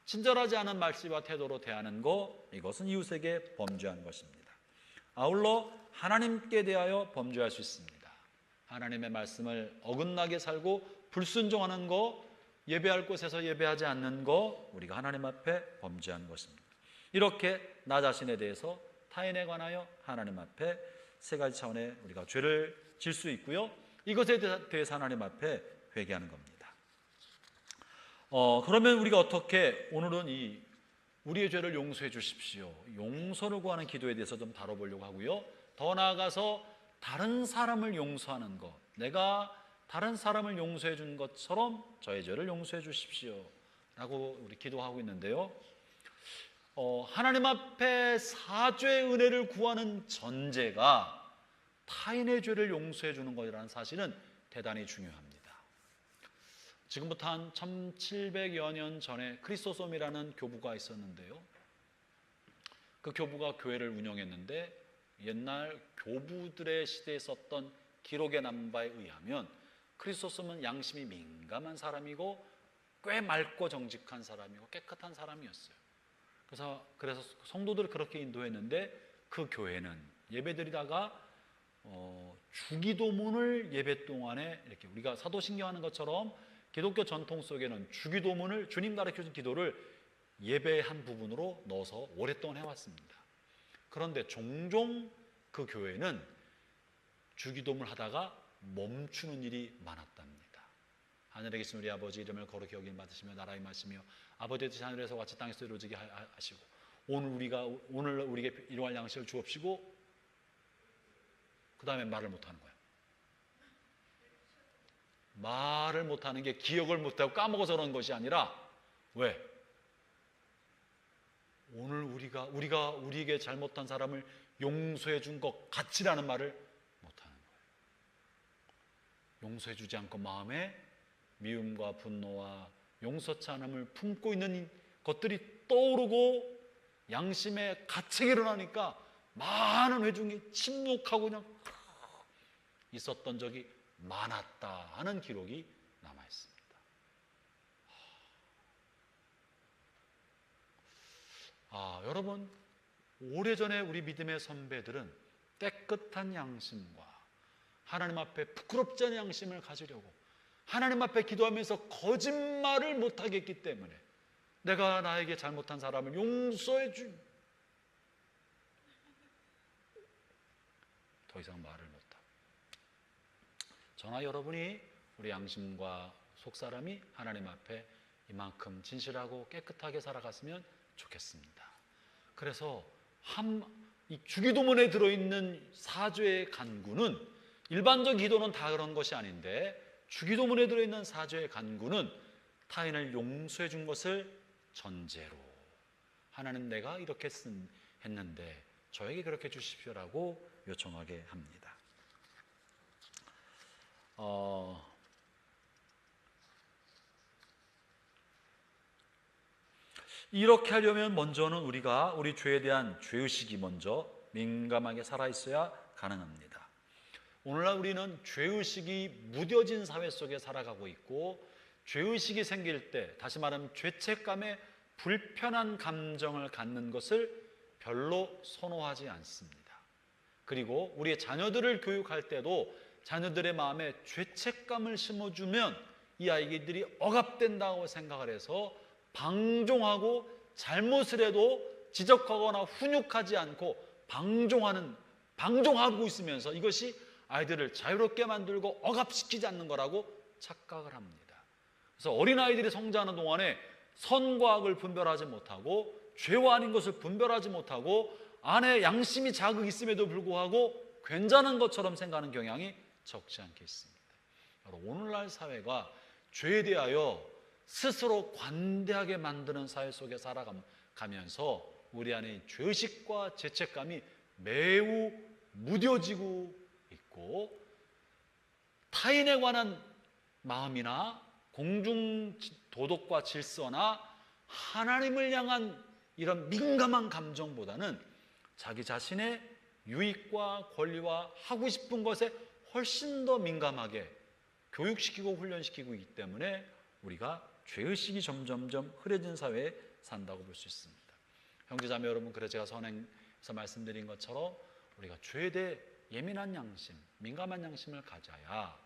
친절하지 않은 말씨와 태도로 대하는 것, 이것은 이웃에게 범죄한 것입니다. 아울러 하나님께 대하여 범죄할 수 있습니다. 하나님의 말씀을 어긋나게 살고 불순종하는 것, 예배할 곳에서 예배하지 않는 것, 우리가 하나님 앞에 범죄한 것입니다. 이렇게 나 자신에 대해서 타인에 관하여 하나님 앞에 세 가지 차원의 우리가 죄를 질 수 있고요. 이것에 대해서 하나님 앞에 회개하는 겁니다. 그러면 우리가 어떻게 오늘은 우리의 죄를 용서해 주십시오, 용서를 구하는 기도에 대해서 좀 다뤄보려고 하고요. 더 나아가서 다른 사람을 용서하는 것, 내가 다른 사람을 용서해 준 것처럼 저의 죄를 용서해 주십시오 라고 우리 기도하고 있는데요. 하나님 앞에 사죄의 은혜를 구하는 전제가 타인의 죄를 용서해 주는 것이라는 사실은 대단히 중요합니다. 지금부터 한 1700여 년 전에 크리소솜이라는 교부가 있었는데요. 그 교부가 교회를 운영했는데 옛날 교부들의 시대에 썼던 기록에 남은 바에 의하면 크리소솜은 양심이 민감한 사람이고 꽤 맑고 정직한 사람이고 깨끗한 사람이었어요. 그래서 성도들을 그렇게 인도했는데 그 교회는 예배드리다가 주기도문을 예배 동안에 이렇게 우리가 사도신경 하는 것처럼 기독교 전통 속에는 주기도문을 주님 가르쳐준 기도를 예배의 한 부분으로 넣어서 오랫동안 해왔습니다. 그런데 종종 그 교회는 주기도문을 하다가 멈추는 일이 많았답니다. 하늘에 계신 우리 아버지 이름을 거룩히 여김 받으시며 나라의 마시며 아버지의 뜻이 하늘에서 같이 땅에서 이루어지게 하시고 오늘 우리에게 일용할 양식을 주옵시고 그 다음에 말을 못하는 거예요. 말을 못하는 게 기억을 못하고 까먹어서 그런 것이 아니라 왜? 오늘 우리가 우리에게 잘못한 사람을 용서해 준 것 같이라는 말을 못하는 거예요. 용서해 주지 않고 마음에 미움과 분노와 용서치 않음을 품고 있는 것들이 떠오르고 양심의 가책이 일어나니까 많은 회중이 침묵하고 그냥 있었던 적이 많았다 하는 기록이 남아 있습니다. 여러분, 오래전에 우리 믿음의 선배들은 깨끗한 양심과 하나님 앞에 부끄럽지 않은 양심을 가지려고 하나님 앞에 기도하면서 거짓말을 못하게 했기 때문에 내가 나에게 잘못한 사람을 용서해 준 더 이상 말을 못하고 저나 여러분이 우리 양심과 속사람이 하나님 앞에 이만큼 진실하고 깨끗하게 살아갔으면 좋겠습니다. 그래서 이 주기도문에 들어있는 사죄의 간구는 일반적 기도는 다 그런 것이 아닌데 주기도문에 들어있는 사죄의 간구는 타인을 용서해 준 것을 전제로 하나님 내가 이렇게 했는데 저에게 그렇게 주십시오라고 요청하게 합니다. 이렇게 하려면 먼저는 우리가 우리 죄에 대한 죄의식이 먼저 민감하게 살아있어야 가능합니다. 오늘날 우리는 죄의식이 무뎌진 사회 속에 살아가고 있고 죄의식이 생길 때 다시 말하면 죄책감에 불편한 감정을 갖는 것을 별로 선호하지 않습니다. 그리고 우리의 자녀들을 교육할 때도 자녀들의 마음에 죄책감을 심어주면 이 아이들이 억압된다고 생각을 해서 방종하고 잘못을 해도 지적하거나 훈육하지 않고 방종하고 있으면서 이것이 아이들을 자유롭게 만들고 억압시키지 않는 거라고 착각을 합니다. 그래서 어린아이들이 성장하는 동안에 선과 악을 분별하지 못하고 죄와 아닌 것을 분별하지 못하고 안에 양심이 자극이 있음에도 불구하고 괜찮은 것처럼 생각하는 경향이 적지 않게 있습니다. 오늘날 사회가 죄에 대하여 스스로 관대하게 만드는 사회 속에 살아가면서 우리 안에 죄의식과 죄책감이 매우 무뎌지고 있고 타인에 관한 마음이나 공중 도덕과 질서나 하나님을 향한 이런 민감한 감정보다는 자기 자신의 유익과 권리와 하고 싶은 것에 훨씬 더 민감하게 교육시키고 훈련시키고 있기 때문에 우리가 죄의식이 점점점 흐려진 사회에 산다고 볼 수 있습니다. 형제자매 여러분, 그래서 제가 선행에서 말씀드린 것처럼 우리가 죄에 대해 예민한 양심, 민감한 양심을 가져야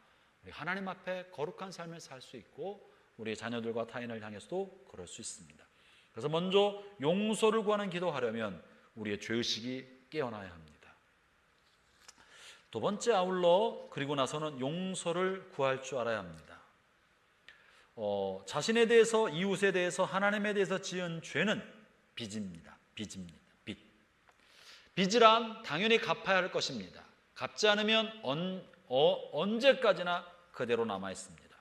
우리 하나님 앞에 거룩한 삶을 살 수 있고 우리 자녀들과 타인을 향해서도 그럴 수 있습니다. 그래서 먼저 용서를 구하는 기도하려면 우리의 죄의식이 깨어나야 합니다. 두 번째, 아울러 그리고 나서는 용서를 구할 줄 알아야 합니다. 자신에 대해서, 이웃에 대해서, 하나님에 대해서 지은 죄는 빚입니다. 빚이란 당연히 갚아야 할 것입니다. 갚지 않으면 언제까지나 그대로 남아 있습니다.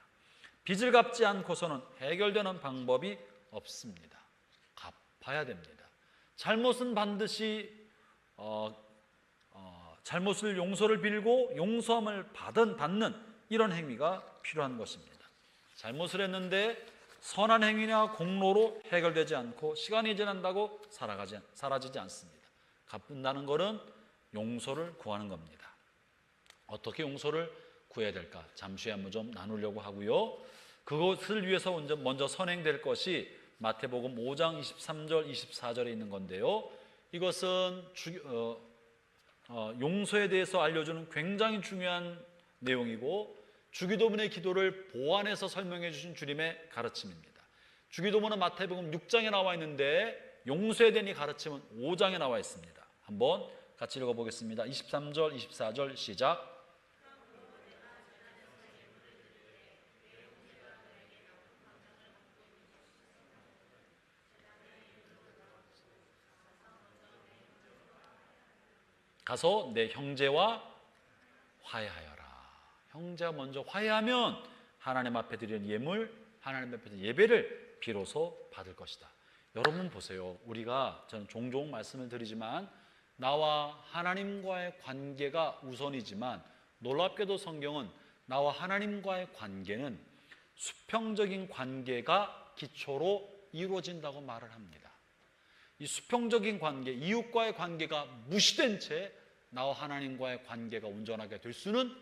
빚을 갚지 않고서는 해결되는 방법이 없습니다. 갚아야 됩니다. 잘못은 반드시 잘못을 용서를 빌고 용서함을 받는 이런 행위가 필요한 것입니다. 잘못을 했는데 선한 행위나 공로로 해결되지 않고 시간이 지난다고 사라지지 않습니다. 갚는다는 것은 용서를 구하는 겁니다. 어떻게 용서를 구해야 될까? 잠시 후에 한번 좀 나누려고 하고요. 그것을 위해서 먼저 선행될 것이 마태복음 5장 23절 24절에 있는 건데요. 이것은 용서에 대해서 알려주는 굉장히 중요한 내용이고 주기도문의 기도를 보완해서 설명해 주신 주님의 가르침입니다. 주기도문은 마태복음 6장에 나와 있는데 용서에 대한 이 가르침은 5장에 나와 있습니다. 한번 같이 읽어보겠습니다. 23절 24절 시작. 가서 내 형제와 화해하여라. 형제가 먼저 화해하면 하나님 앞에 드리는 예물, 하나님 앞에 드리는 예배를 비로소 받을 것이다. 여러분 보세요. 우리가 저는 종종 말씀을 드리지만 나와 하나님과의 관계가 우선이지만 놀랍게도 성경은 나와 하나님과의 관계는 수평적인 관계가 기초로 이루어진다고 말을 합니다. 이 수평적인 관계, 이웃과의 관계가 무시된 채 나와 하나님과의 관계가 온전하게 될 수는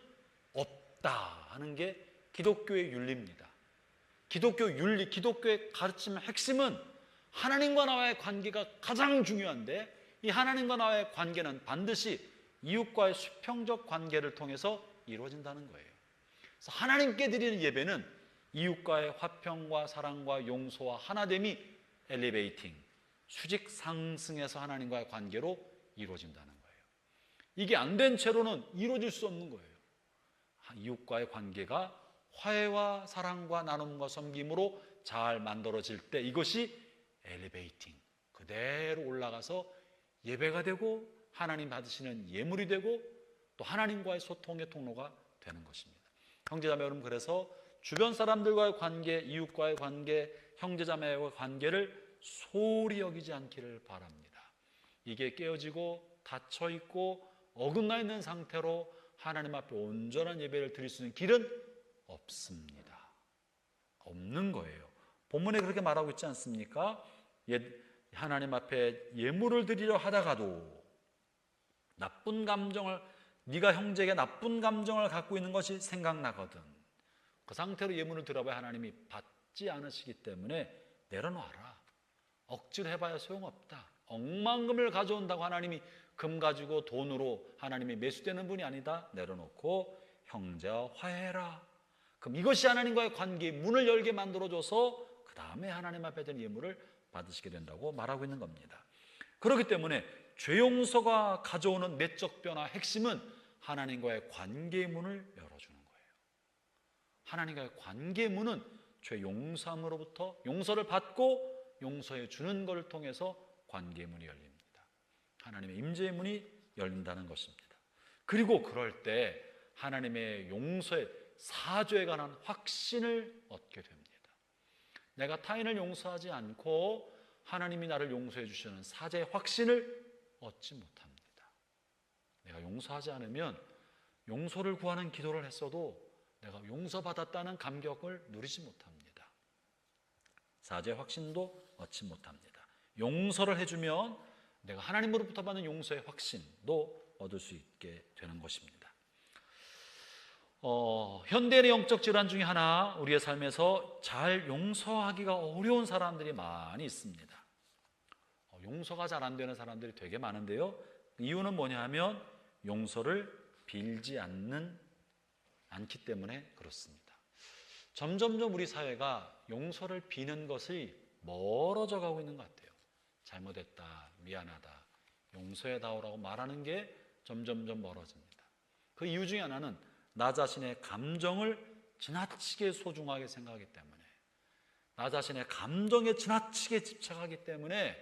없다 하는 게 기독교의 윤리입니다. 기독교 윤리, 기독교의 가르침의 핵심은 하나님과 나와의 관계가 가장 중요한데 이 하나님과 나와의 관계는 반드시 이웃과의 수평적 관계를 통해서 이루어진다는 거예요. 그래서 하나님께 드리는 예배는 이웃과의 화평과 사랑과 용서와 하나됨이 엘리베이팅, 수직 상승해서 하나님과의 관계로 이루어진다는 거예요. 이게 안 된 채로는 이루어질 수 없는 거예요. 이웃과의 관계가 화해와 사랑과 나눔과 섬김으로 잘 만들어질 때 이것이 엘리베이팅, 그대로 올라가서 예배가 되고 하나님 받으시는 예물이 되고 또 하나님과의 소통의 통로가 되는 것입니다. 형제자매 여러분, 그래서 주변 사람들과의 관계, 이웃과의 관계, 형제자매와의 관계를 소홀히 여기지 않기를 바랍니다. 이게 깨어지고 닫혀있고 어긋나 있는 상태로 하나님 앞에 온전한 예배를 드릴 수 있는 길은 없습니다. 없는 거예요. 본문에 그렇게 말하고 있지 않습니까? 하나님 앞에 예물을 드리려 하다가도 나쁜 감정을, 네가 형제에게 나쁜 감정을 갖고 있는 것이 생각나거든. 그 상태로 예물을 드려봐야 하나님이 받지 않으시기 때문에 내려놔라. 억지로 해봐야 소용없다. 억만금을 가져온다고 하나님이 금 가지고 돈으로 하나님이 매수되는 분이 아니다. 내려놓고 형제와 화해해라. 그럼 이것이 하나님과의 관계의 문을 열게 만들어줘서 그 다음에 하나님 앞에 드린 예물을 받으시게 된다고 말하고 있는 겁니다. 그렇기 때문에 죄 용서가 가져오는 내적 변화 핵심은 하나님과의 관계의 문을 열어주는 거예요. 하나님과의 관계의 문은 죄 용서함으로부터 용서를 받고 용서해 주는 것을 통해서 관계의 문이 열립니다. 하나님의 임재의 문이 열린다는 것입니다. 그리고 그럴 때 하나님의 용서에 사죄에 관한 확신을 얻게 됩니다. 내가 타인을 용서하지 않고 하나님이 나를 용서해 주시는 사죄의 확신을 얻지 못합니다. 내가 용서하지 않으면 용서를 구하는 기도를 했어도 내가 용서받았다는 감격을 누리지 못합니다. 사죄의 확신도 얻지 못합니다. 용서를 해주면 내가 하나님으로부터 받는 용서의 확신도 얻을 수 있게 되는 것입니다. 현대인의 영적 질환 중에 하나, 우리의 삶에서 잘 용서하기가 어려운 사람들이 많이 있습니다. 용서가 잘 안 되는 사람들이 되게 많은데요. 이유는 뭐냐 하면 용서를 빌지 않기 때문에 그렇습니다. 점점점 우리 사회가 용서를 비는 것이 멀어져 가고 있는 것 같아요. 잘못했다, 미안하다, 용서해다오라고 말하는 게 점점점 멀어집니다. 그 이유 중에 하나는 나 자신의 감정을 지나치게 소중하게 생각하기 때문에, 나 자신의 감정에 지나치게 집착하기 때문에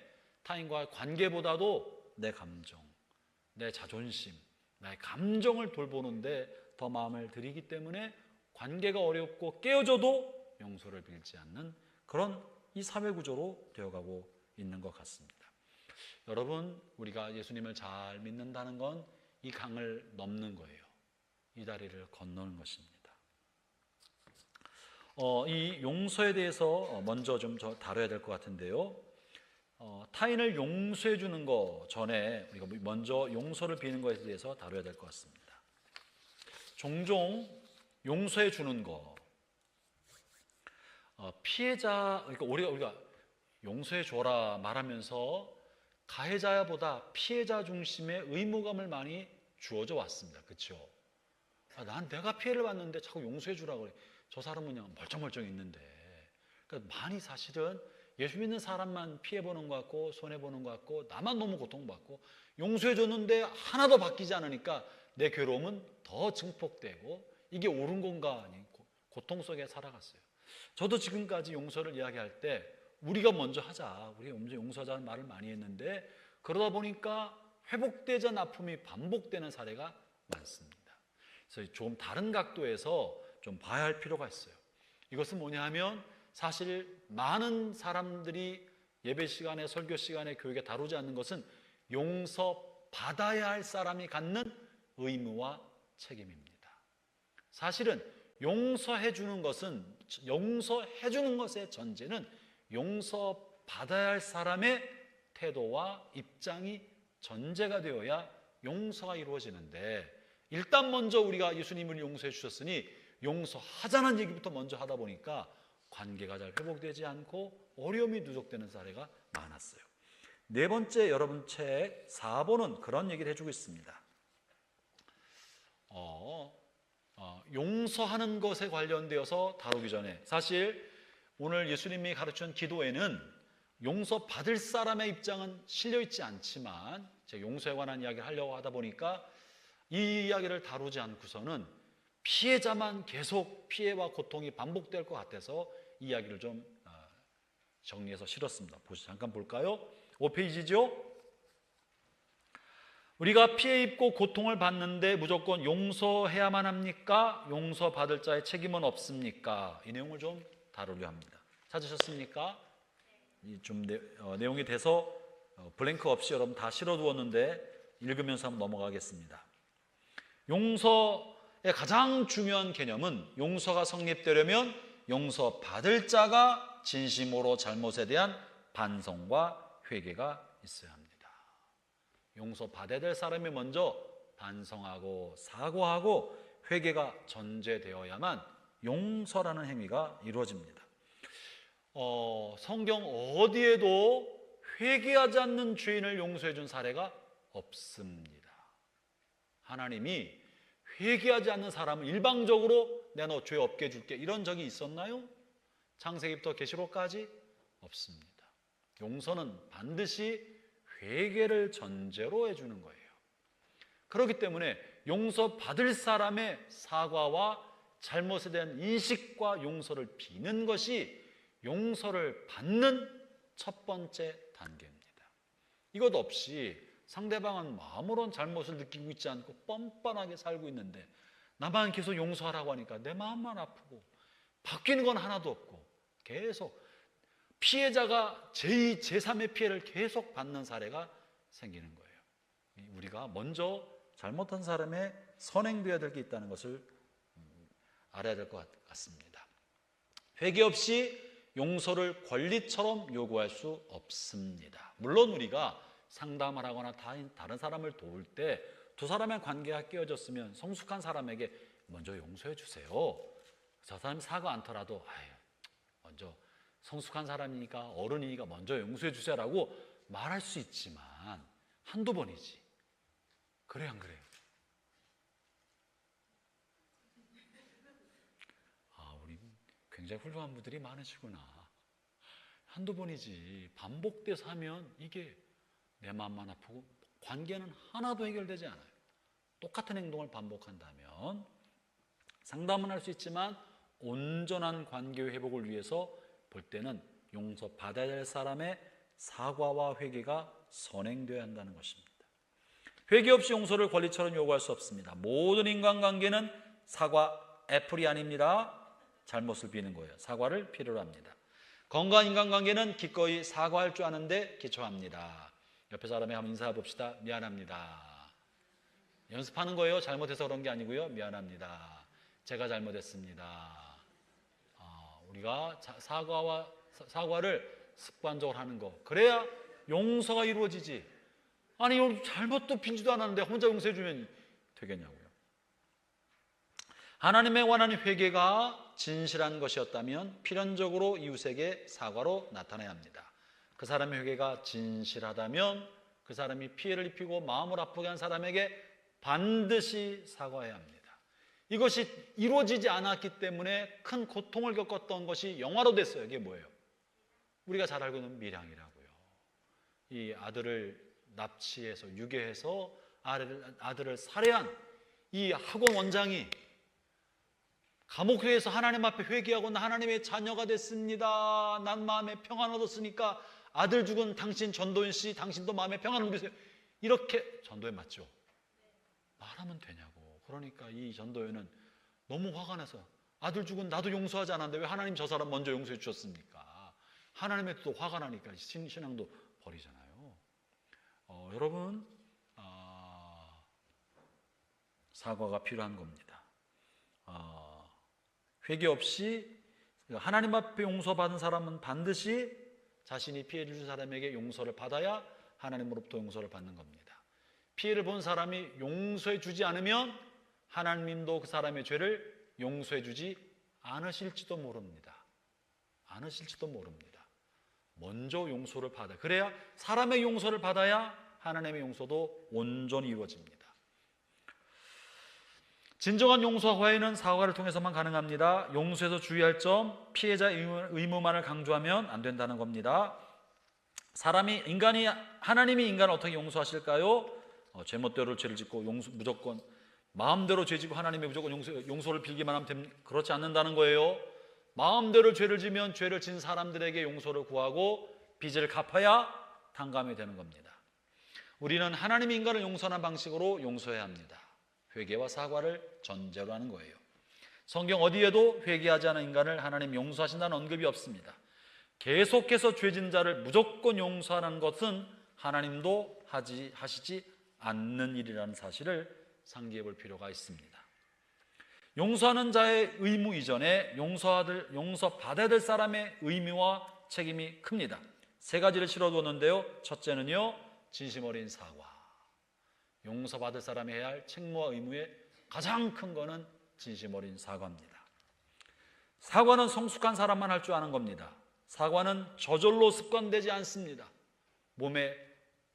타인과의 관계보다도 내 감정, 내 자존심, 나의 감정을 돌보는데 더 마음을 들이기 때문에 관계가 어렵고 깨어져도 용서를 빌지 않는 그런 이 사회 구조로 되어가고 있는 것 같습니다. 여러분, 우리가 예수님을 잘 믿는다는 건 이 강을 넘는 거예요. 이 다리를 건너는 것입니다. 이 용서에 대해서 먼저 좀 다뤄야 될 것 같은데요. 타인을 용서해 주는 것 전에 우리가 먼저 용서를 비는 것에 대해서 다뤄야 될 것 같습니다. 종종 용서해 주는 것, 피해자, 그러니까 우리가 용서해 줘라 말하면서 가해자보다 피해자 중심의 의무감을 많이 주어져 왔습니다. 그렇죠? 난 내가 피해를 받는데 자꾸 용서해 주라고 그래. 저 사람은 그냥 멀쩡멀쩡 있는데. 그러니까 많이 사실은 예수 믿는 사람만 피해보는 것 같고 손해보는 것 같고 나만 너무 고통받고 용서해 줬는데 하나도 바뀌지 않으니까 내 괴로움은 더 증폭되고 이게 옳은 건가 아니 고통 속에 살아갔어요. 저도 지금까지 용서를 이야기할 때 우리가 먼저 하자, 우리가 먼저 용서하자는 말을 많이 했는데 그러다 보니까 회복되지 않은 아픔이 반복되는 사례가 많습니다. 그래서 조금 다른 각도에서 좀 봐야 할 필요가 있어요. 이것은 뭐냐 하면 사실 많은 사람들이 예배 시간에, 설교 시간에, 교육에 다루지 않는 것은 용서받아야 할 사람이 갖는 의무와 책임입니다. 사실은 용서해 주는 것의 전제는 용서받아야 할 사람의 태도와 입장이 전제가 되어야 용서가 이루어지는데, 일단 먼저 우리가 예수님을 용서해 주셨으니 용서하자는 얘기부터 먼저 하다 보니까 관계가 잘 회복되지 않고 어려움이 누적되는 사례가 많았어요. 네 번째, 여러분 책 4번은 그런 얘기를 해주고 있습니다. 용서하는 것에 관련되어서 다루기 전에, 사실 오늘 예수님이 가르치는 기도에는 용서받을 사람의 입장은 실려있지 않지만 제가 용서에 관한 이야기를 하려고 하다 보니까 이 이야기를 다루지 않고서는 피해자만 계속 피해와 고통이 반복될 것 같아서 이 이야기를 좀 정리해서 실었습니다. 잠깐 볼까요? 5페이지죠? 우리가 피해 입고 고통을 받는데 무조건 용서해야만 합니까? 용서받을 자의 책임은 없습니까? 이 내용을 좀 다루려 합니다. 찾으셨습니까? 좀 내용이 돼서 블랭크 없이 여러분 다 실어두었는데 읽으면서 한번 넘어가겠습니다. 용서의 가장 중요한 개념은 용서가 성립되려면 용서받을 자가 진심으로 잘못에 대한 반성과 회개가 있어야 합니다. 용서받아야 될 사람이 먼저 반성하고 사과하고 회개가 전제되어야만 용서라는 행위가 이루어집니다. 성경 어디에도 회개하지 않는 죄인을 용서해 준 사례가 없습니다. 하나님이 회개하지 않는 사람을 일방적으로 내가 너 죄 없게 해줄게 이런 적이 있었나요? 창세기부터 계시록까지 없습니다. 용서는 반드시 회개를 전제로 해주는 거예요. 그렇기 때문에 용서받을 사람의 사과와 잘못에 대한 인식과 용서를 비는 것이 용서를 받는 첫 번째 단계입니다. 이것 없이 상대방은 아무런 잘못을 느끼고 있지 않고 뻔뻔하게 살고 있는데 나만 계속 용서하라고 하니까 내 마음만 아프고 바뀌는 건 하나도 없고 계속 피해자가 제2, 제3의 피해를 계속 받는 사례가 생기는 거예요. 우리가 먼저 잘못한 사람의 선행되어야 될 게 있다는 것을 알아야 될 것 같습니다. 회개 없이 용서를 권리처럼 요구할 수 없습니다. 물론 우리가 상담을 하거나 다른 사람을 도울 때 두 사람의 관계가 깨어졌으면 성숙한 사람에게 먼저 용서해 주세요. 저 사람이 사과 않더라도 먼저 성숙한 사람이니까 어른이니까 먼저 용서해 주세요라고 말할 수 있지만 한두 번이지. 그래요, 안 그래요? 우리 굉장히 훌륭한 분들이 많으시구나. 한두 번이지. 반복돼서 하면 이게 내 마음만 아프고 관계는 하나도 해결되지 않아요. 똑같은 행동을 반복한다면 상담은 할 수 있지만 온전한 관계 회복을 위해서 볼 때는 용서받아야 될 사람의 사과와 회개가 선행되어야 한다는 것입니다. 회개 없이 용서를 권리처럼 요구할 수 없습니다. 모든 인간관계는 사과 애플이 아닙니다. 잘못을 비는 거예요. 사과를 필요로 합니다. 건강한 인간관계는 기꺼이 사과할 줄 아는데 기초합니다. 옆에 사람에 한번 인사해 봅시다. 미안합니다. 연습하는 거예요. 잘못해서 그런 게 아니고요. 미안합니다. 제가 잘못했습니다. 우리가 사과를 습관적으로 하는 거. 그래야 용서가 이루어지지. 아니 잘못도 빈지도 않았는데 혼자 용서해 주면 되겠냐고요. 하나님에 관한 회개가 진실한 것이었다면 필연적으로 이웃에게 사과로 나타나야 합니다. 그 사람의 회개가 진실하다면 그 사람이 피해를 입히고 마음을 아프게 한 사람에게 반드시 사과해야 합니다. 이것이 이루어지지 않았기 때문에 큰 고통을 겪었던 것이 영화로 됐어요. 이게 뭐예요? 우리가 잘 알고 있는 밀양이라고요. 이 아들을 납치해서 유괴해서 아들을 살해한 이 학원 원장이 감옥회에서 하나님 앞에 회개하고 나 하나님의 자녀가 됐습니다. 난 마음에 평안 얻었으니까 아들 죽은 당신 전도연 씨 당신도 마음에 평안 얻으세요. 이렇게 전도회 맞죠? 말하면 되냐고. 그러니까 이 전도회는 너무 화가 나서 아들 죽은 나도 용서하지 않았는데 왜 하나님 저 사람 먼저 용서해 주셨습니까? 하나님의 또 화가 나니까 신앙도 버리잖아요. 여러분 사과가 필요한 겁니다. 회개 없이 하나님 앞에 용서받은 사람은 반드시 자신이 피해를 준 사람에게 용서를 받아야 하나님으로부터 용서를 받는 겁니다. 피해를 본 사람이 용서해 주지 않으면 하나님도 그 사람의 죄를 용서해 주지 않으실지도 모릅니다. 먼저 용서를 받아. 그래야 사람의 용서를 받아야 하나님의 용서도 온전히 이루어집니다. 진정한 용서와 화해는 사과를 통해서만 가능합니다. 용서에서 주의할 점, 피해자의 의무만을 강조하면 안 된다는 겁니다. 하나님이 인간을 어떻게 용서하실까요? 제멋대로 죄를 짓고 무조건 마음대로 죄 지고 하나님의 무조건 용서를 빌기만 하면 됩니까? 그렇지 않는다는 거예요. 마음대로 죄를 지면 죄를 진 사람들에게 용서를 구하고 빚을 갚아야 탕감이 되는 겁니다. 우리는 하나님이 인간을 용서하는 방식으로 용서해야 합니다. 회개와 사과를 전제로 하는 거예요. 성경 어디에도 회개하지 않은 인간을 하나님 용서하신다는 언급이 없습니다. 계속해서 죄진 자를 무조건 용서하는 것은 하나님도 하시지 않는 일이라는 사실을 상기해 볼 필요가 있습니다. 용서하는 자의 의무 이전에 용서받아야 될 사람의 의무와 책임이 큽니다. 세 가지를 실어두었는데요. 첫째는요, 진심 어린 사과. 용서받을 사람이 해야 할 책무와 의무의 가장 큰 거는 진심 어린 사과입니다. 사과는 성숙한 사람만 할 줄 아는 겁니다. 사과는 저절로 습관되지 않습니다. 몸에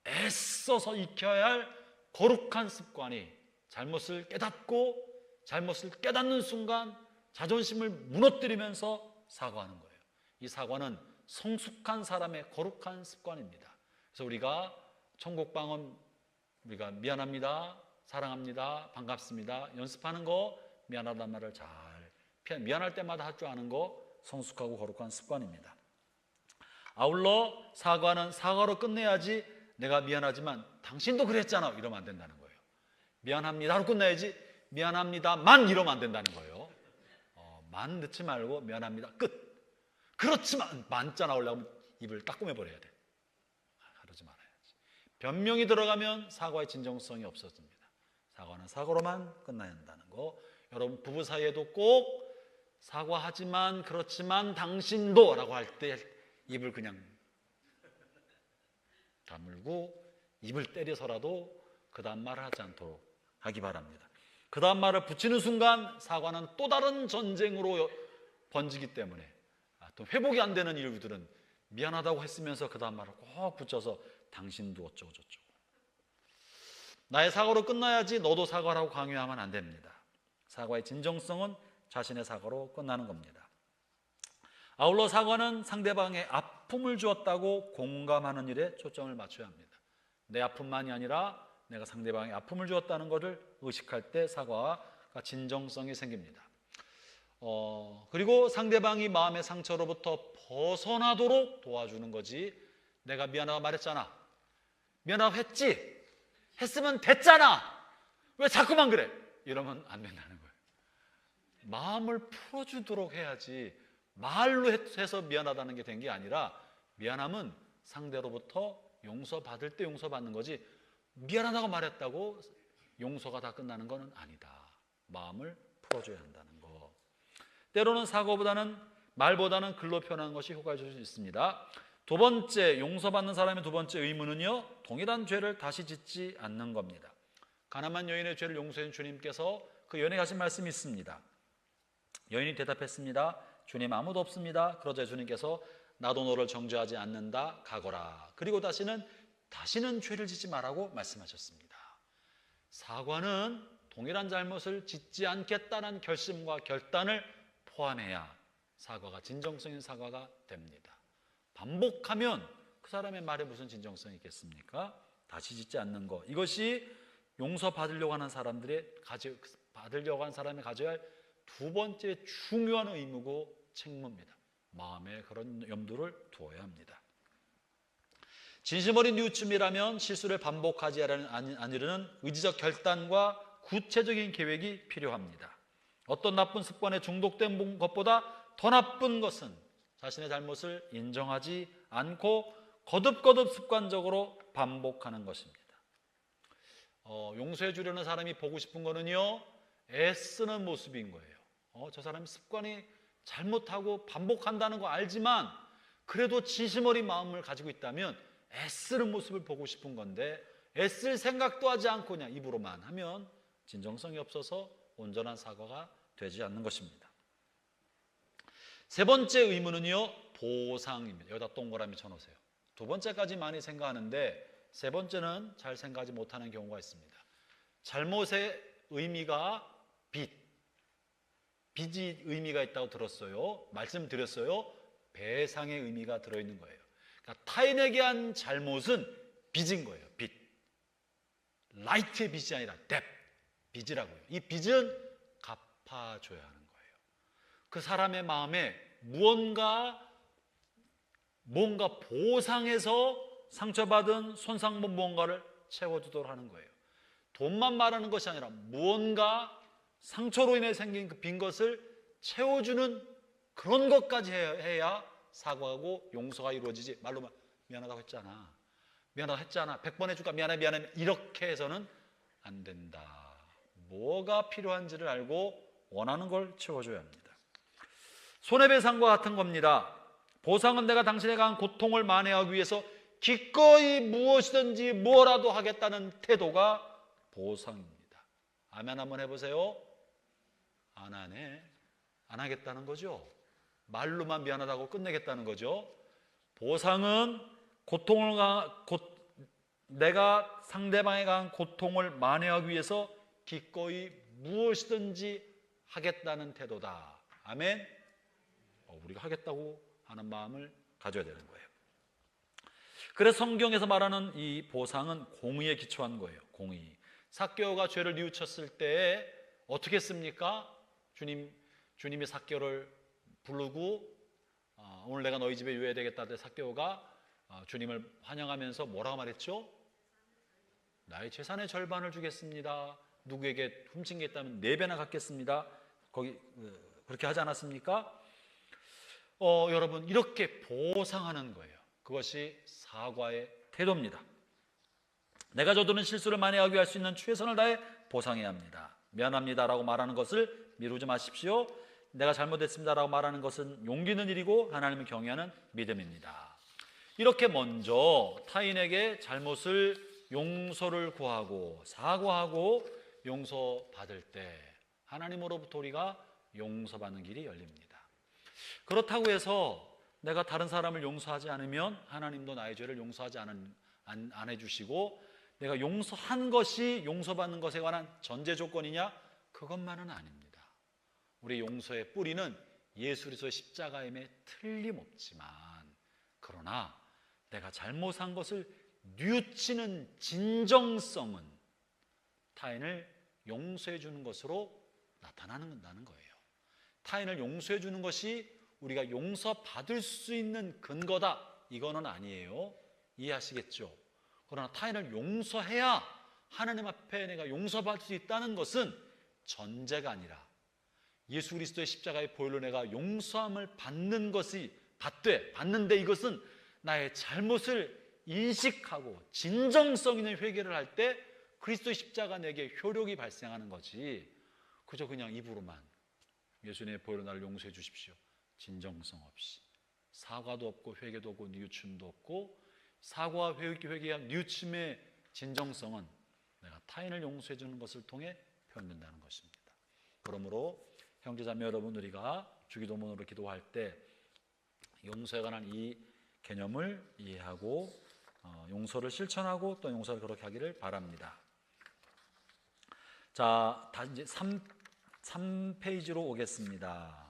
애써서 익혀야 할 거룩한 습관이 잘못을 깨닫고 잘못을 깨닫는 순간 자존심을 무너뜨리면서 사과하는 거예요. 이 사과는 성숙한 사람의 거룩한 습관입니다. 그래서 우리가 천국방언 우리가 미안합니다, 사랑합니다, 반갑습니다 연습하는 거, 미안하다는 말을 미안할 때마다 할 줄 아는 거 성숙하고 거룩한 습관입니다. 아울러 사과는 사과로 끝내야지 내가 미안하지만 당신도 그랬잖아 이러면 안 된다는 거예요. 미안합니다로 끝내야지 미안합니다만 이러면 안 된다는 거예요. 만 넣지 말고 미안합니다 끝. 그렇지만 만자 나오려면 입을 딱 꾸며버려야 돼. 그러지 말아야지. 변명이 들어가면 사과의 진정성이 없어집니다. 사과는 사과로만 끝나야 한다는 거. 여러분 부부 사이에도 꼭 사과하지만 그렇지만 당신도 라고 할 때 입을 그냥 다물고 입을 때려서라도 그 다음 말을 하지 않도록 하기 바랍니다. 그 다음 말을 붙이는 순간 사과는 또 다른 전쟁으로 번지기 때문에 또 회복이 안 되는 일들은 미안하다고 했으면서 그 다음 말을 꼭 붙여서 당신도 어쩌고 저쩌고. 나의 사과로 끝나야지 너도 사과라고 강요하면 안 됩니다. 사과의 진정성은 자신의 사과로 끝나는 겁니다. 아울러 사과는 상대방의 아픔을 주었다고 공감하는 일에 초점을 맞춰야 합니다. 내 아픔만이 아니라 내가 상대방의 아픔을 주었다는 것을 의식할 때 사과가 진정성이 생깁니다. 그리고 상대방이 마음의 상처로부터 벗어나도록 도와주는 거지. 내가 미안하다고 말했잖아. 미안하다고 했지. 했으면 됐잖아. 왜 자꾸만 그래? 이러면 안 된다는 거예요. 마음을 풀어주도록 해야지. 말로 해서 미안하다는 게 된 게 아니라 미안함은 상대로부터 용서받을 때 용서받는 거지 미안하다고 말했다고 용서가 다 끝나는 건 아니다. 마음을 풀어줘야 한다는 거. 때로는 사과보다는 말보다는 글로 표현하는 것이 효과적일 수 있습니다. 두 번째, 용서받는 사람의 두 번째 의무는요, 동일한 죄를 다시 짓지 않는 겁니다. 가나안 여인의 죄를 용서해 준 주님께서 그 여인에게 하신 말씀이 있습니다. 여인이 대답했습니다. 주님 아무도 없습니다. 그러자 주님께서 나도 너를 정죄하지 않는다. 가거라. 그리고 다시는 죄를 짓지 말라고 말씀하셨습니다. 사과는 동일한 잘못을 짓지 않겠다는 결심과 결단을 포함해야 사과가 진정성 있는 사과가 됩니다. 반복하면 그 사람의 말에 무슨 진정성이 있겠습니까? 다시 짓지 않는 것. 이것이 용서받으려고 하는 사람이 가져야 할 두 번째 중요한 의무고 책무입니다. 마음에 그런 염두를 두어야 합니다. 진심 어린 뉘우침이라면 실수를 반복하지 않으려는 의지적 결단과 구체적인 계획이 필요합니다. 어떤 나쁜 습관에 중독된 것보다 더 나쁜 것은 자신의 잘못을 인정하지 않고 거듭거듭 습관적으로 반복하는 것입니다. 용서해 주려는 사람이 보고 싶은 거는요, 애쓰는 모습인 거예요. 저 사람이 습관이 잘못하고 반복한다는 거 알지만 그래도 진심 어린 마음을 가지고 있다면 애쓰는 모습을 보고 싶은 건데, 애쓸 생각도 하지 않고 그냥 입으로만 하면 진정성이 없어서 온전한 사과가 되지 않는 것입니다. 세 번째 의무는요, 보상입니다. 여기다 동그라미 쳐놓으세요. 두 번째까지 많이 생각하는데 세 번째는 잘 생각하지 못하는 경우가 있습니다. 잘못의 의미가 빚이 의미가 있다고 들었어요. 말씀드렸어요. 배상의 의미가 들어있는 거예요. 그러니까 타인에게 한 잘못은 빚인 거예요. 빚. 라이트의 빚이 아니라 뎁, 빚이라고요. 이 빚은 갚아줘야 하는 거예요. 그 사람의 마음에 뭔가 보상해서 상처받은 손상본 무언가를 채워주도록 하는 거예요. 돈만 말하는 것이 아니라 무언가 상처로 인해 생긴 그 빈 것을 채워주는 그런 것까지 해야 사과하고 용서가 이루어지지. 말로만 미안하다고 했잖아, 미안하다고 했잖아, 100번 해줄까, 미안해 이렇게 해서는 안 된다. 뭐가 필요한지를 알고 원하는 걸 채워줘야 합니다. 손해배상과 같은 겁니다. 보상은 내가 당신에게 한 고통을 만회하기 위해서 기꺼이 무엇이든지 뭐라도 하겠다는 태도가 보상입니다. 아멘 한번 해보세요. 안 하네, 안 하겠다는 거죠. 말로만 미안하다고 끝내겠다는 거죠. 보상은 내가 상대방에게 한 고통을 만회하기 위해서 기꺼이 무엇이든지 하겠다는 태도다. 아멘. 우리가 하겠다고 하는 마음을 가져야 되는 거예요. 그래서 성경에서 말하는 이 보상은 공의에 기초한 거예요. 공의. 삭개오가 죄를 뉘우쳤을 때 어떻게 했습니까? 주님이 삭개오를 부르고 오늘 내가 너희 집에 유해야 되겠다 때 삭개오가 주님을 환영하면서 뭐라고 말했죠? 나의 재산의 절반을 주겠습니다. 누구에게 훔친 게 있다면 4배나 갚겠습니다. 그렇게 하지 않았습니까? 여러분, 이렇게 보상하는 거예요. 그것이 사과의 태도입니다. 내가 저지른 실수를 만회하기 위해 할 수 있는 최선을 다해 보상해야 합니다. 미안합니다라고 말하는 것을 미루지 마십시오. 내가 잘못했습니다라고 말하는 것은 용기 있는 일이고 하나님을 경외하는 믿음입니다. 이렇게 먼저 타인에게 용서를 구하고 사과하고 용서받을 때 하나님으로부터 우리가 용서받는 길이 열립니다. 그렇다고 해서 내가 다른 사람을 용서하지 않으면 하나님도 나의 죄를 용서하지 안 해주시고, 내가 용서한 것이 용서받는 것에 관한 전제 조건이냐? 그것만은 아닙니다. 우리 용서의 뿌리는 예수 그리스도의 십자가임에 틀림없지만, 그러나 내가 잘못한 것을 뉘우치는 진정성은 타인을 용서해 주는 것으로 나타나는 거예요. 타인을 용서해 주는 것이 우리가 용서받을 수 있는 근거다, 이거는 아니에요. 이해하시겠죠? 그러나 타인을 용서해야 하나님 앞에 내가 용서받을 수 있다는 것은 전제가 아니라 예수 그리스도의 십자가의 보혈로 내가 용서함을 받는데 이것은 나의 잘못을 인식하고 진정성 있는 회개를 할 때 그리스도의 십자가 내게 효력이 발생하는 거지, 그저 그냥 입으로만 예수님의 보혈로 나를 용서해 주십시오, 진정성 없이 사과도 없고 회개도 없고 뉘우침도 없고, 사과와 회개와 뉘우침의 진정성은 내가 타인을 용서해 주는 것을 통해 표현된다는 것입니다. 그러므로 형제자매 여러분, 우리가 주기도문으로 기도할 때 용서에 관한 이 개념을 이해하고 용서를 실천하고 또 용서를 그렇게 하기를 바랍니다. 자, 이제 3페이지로 오겠습니다.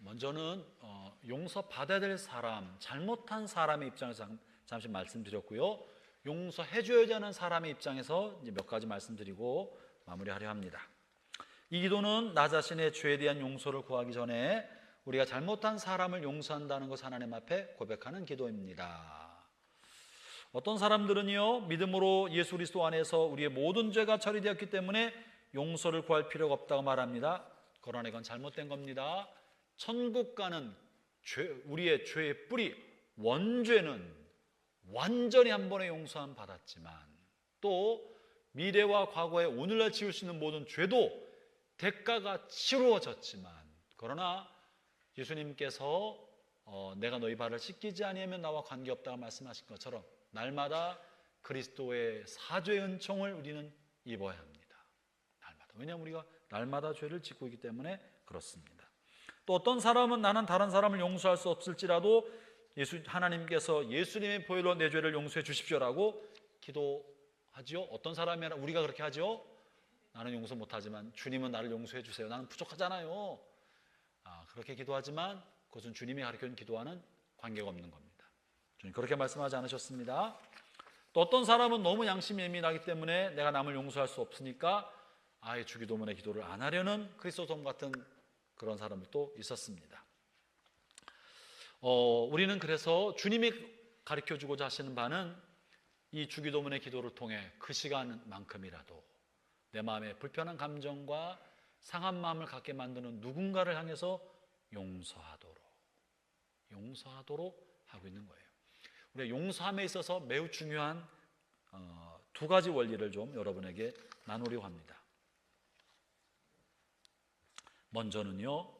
먼저는 용서받아야 될 사람, 잘못한 사람의 입장에서 잠시 말씀드렸고요. 용서해줘야 하는 사람의 입장에서 이제 몇 가지 말씀드리고 마무리하려 합니다. 이 기도는 나 자신의 죄에 대한 용서를 구하기 전에 우리가 잘못한 사람을 용서한다는 것을 하나님 앞에 고백하는 기도입니다. 어떤 사람들은요, 믿음으로 예수 그리스도 안에서 우리의 모든 죄가 처리되었기 때문에 용서를 구할 필요가 없다고 말합니다. 그러나 이건 잘못된 겁니다. 천국 가는 우리의 죄의 뿌리, 원죄는 완전히 한 번에 용서함 받았지만, 또 미래와 과거에 오늘날 지을 수 있는 모든 죄도 대가가 치루어졌지만, 그러나 예수님께서 내가 너희 발을 씻기지 아니하면 나와 관계없다고 말씀하신 것처럼 날마다 그리스도의 사죄의 은총을 우리는 입어야 합니다. 날마다. 왜냐하면 우리가 날마다 죄를 짓고 있기 때문에 그렇습니다. 또 어떤 사람은 나는 다른 사람을 용서할 수 없을지라도 하나님께서 예수님의 보혈로 내 죄를 용서해 주십시오라고 기도하지요. 어떤 사람이나 우리가 그렇게 하죠. 나는 용서 못하지만 주님은 나를 용서해 주세요. 나는 부족하잖아요. 그렇게 기도하지만 그것은 주님이 가르쳐준 기도와는 관계가 없는 겁니다. 주님 그렇게 말씀하지 않으셨습니다. 또 어떤 사람은 너무 양심이 예민하기 때문에 내가 남을 용서할 수 없으니까 아예 주기도문의 기도를 안 하려는 그리스도성 같은 그런 사람들도 있었습니다. 우리는 그래서 주님이 가르쳐주고자 하시는 바는 이 주기도문의 기도를 통해 그 시간만큼이라도 내 마음에 불편한 감정과 상한 마음을 갖게 만드는 누군가를 향해서 용서하도록 하고 있는 거예요. 우리가 용서함에 있어서 매우 중요한 두 가지 원리를 좀 여러분에게 나누려고 합니다. 먼저는요,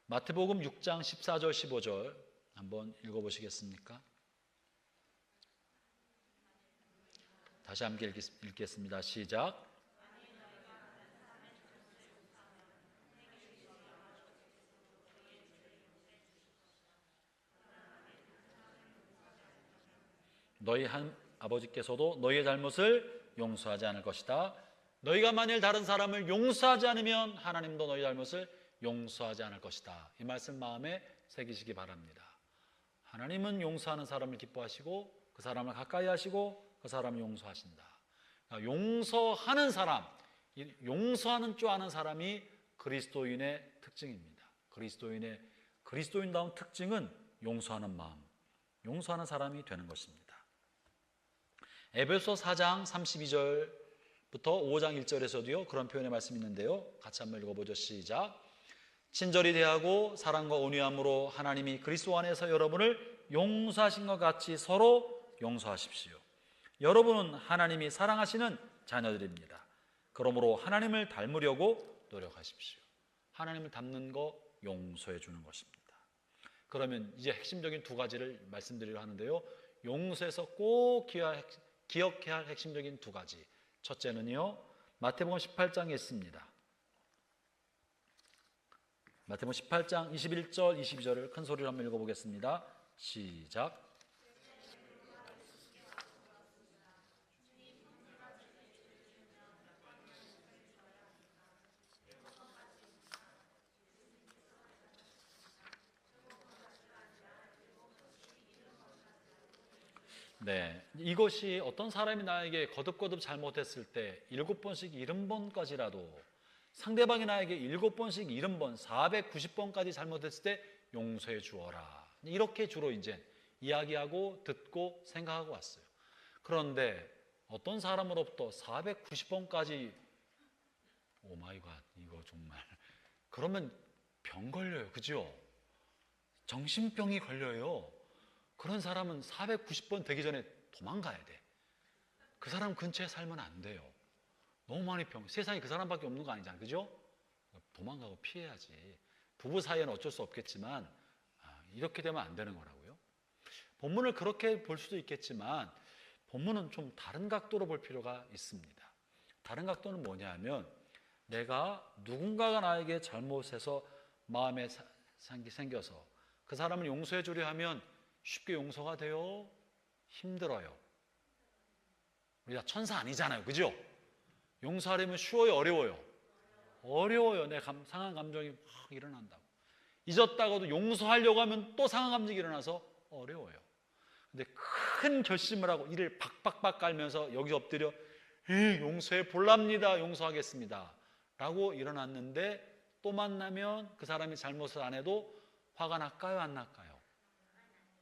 마태복음 6장 14절 15절 한번 읽어보시겠습니까? 다시 함께 읽겠습니다. 시작. 너희 아버지께서도 너희의 잘못을 용서하지 않을 것이다. 너희가 만일 다른 사람을 용서하지 않으면 하나님도 너희 잘못을 용서하지 않을 것이다. 이 말씀 마음에 새기시기 바랍니다. 하나님은 용서하는 사람을 기뻐하시고 그 사람을 가까이 하시고 그 사람을 용서하신다. 그러니까 용서하는 사람, 용서하는 줄 아는 사람이 그리스도인의 특징입니다. 그리스도인다운 특징은 용서하는 마음, 용서하는 사람이 되는 것입니다. 에베소 4장 32절부터 5장 1절에서도요 그런 표현의 말씀이 있는데요, 같이 한번 읽어보죠. 시작. 친절히 대하고 사랑과 온유함으로 하나님이 그리스도 안에서 여러분을 용서하신 것 같이 서로 용서하십시오. 여러분은 하나님이 사랑하시는 자녀들입니다. 그러므로 하나님을 닮으려고 노력하십시오. 하나님을 닮는 거 용서해 주는 것입니다. 그러면 이제 핵심적인 두 가지를 말씀드리려 하는데요, 용서에서 꼭 기억해야 할 핵심적인 두 가지. 첫째는요, 마태복음 18장에 있습니다. 마태복음 18장 21절 22절을 큰 소리로 한번 읽어보겠습니다. 시작. 네, 이것이 어떤 사람이 나에게 거듭거듭 잘못했을 때 7번씩 70번까지라도, 상대방이 나에게 7번씩 70번, 490번까지 잘못했을 때 용서해 주어라. 이렇게 주로 이제 이야기하고 듣고 생각하고 왔어요. 그런데 어떤 사람으로부터 490번까지 오 마이 갓, 이거 정말 그러면 병 걸려요. 그죠? 정신병이 걸려요. 그런 사람은 490번 되기 전에 도망가야 돼. 그 사람 근처에 살면 안 돼요. 너무 많이 세상에 그 사람밖에 없는 거 아니잖아요. 그죠? 도망가고 피해야지. 부부 사이에는 어쩔 수 없겠지만 이렇게 되면 안 되는 거라고요. 본문을 그렇게 볼 수도 있겠지만 본문은 좀 다른 각도로 볼 필요가 있습니다. 다른 각도는 뭐냐면, 내가 누군가가 나에게 잘못해서 마음에 생겨서 그 사람을 용서해 주려 하면 쉽게 용서가 돼요? 힘들어요. 우리 다 천사 아니잖아요. 그죠? 용서하려면 쉬워요? 어려워요? 어려워요. 내 상한 감정이 막 일어난다고. 잊었다가도 용서하려고 하면 또 상한 감정이 일어나서 어려워요. 근데 큰 결심을 하고 이를 박박박 깔면서 여기 엎드려 용서해 볼랍니다. 용서하겠습니다. 라고 일어났는데 또 만나면 그 사람이 잘못을 안 해도 화가 날까요? 안 날까요?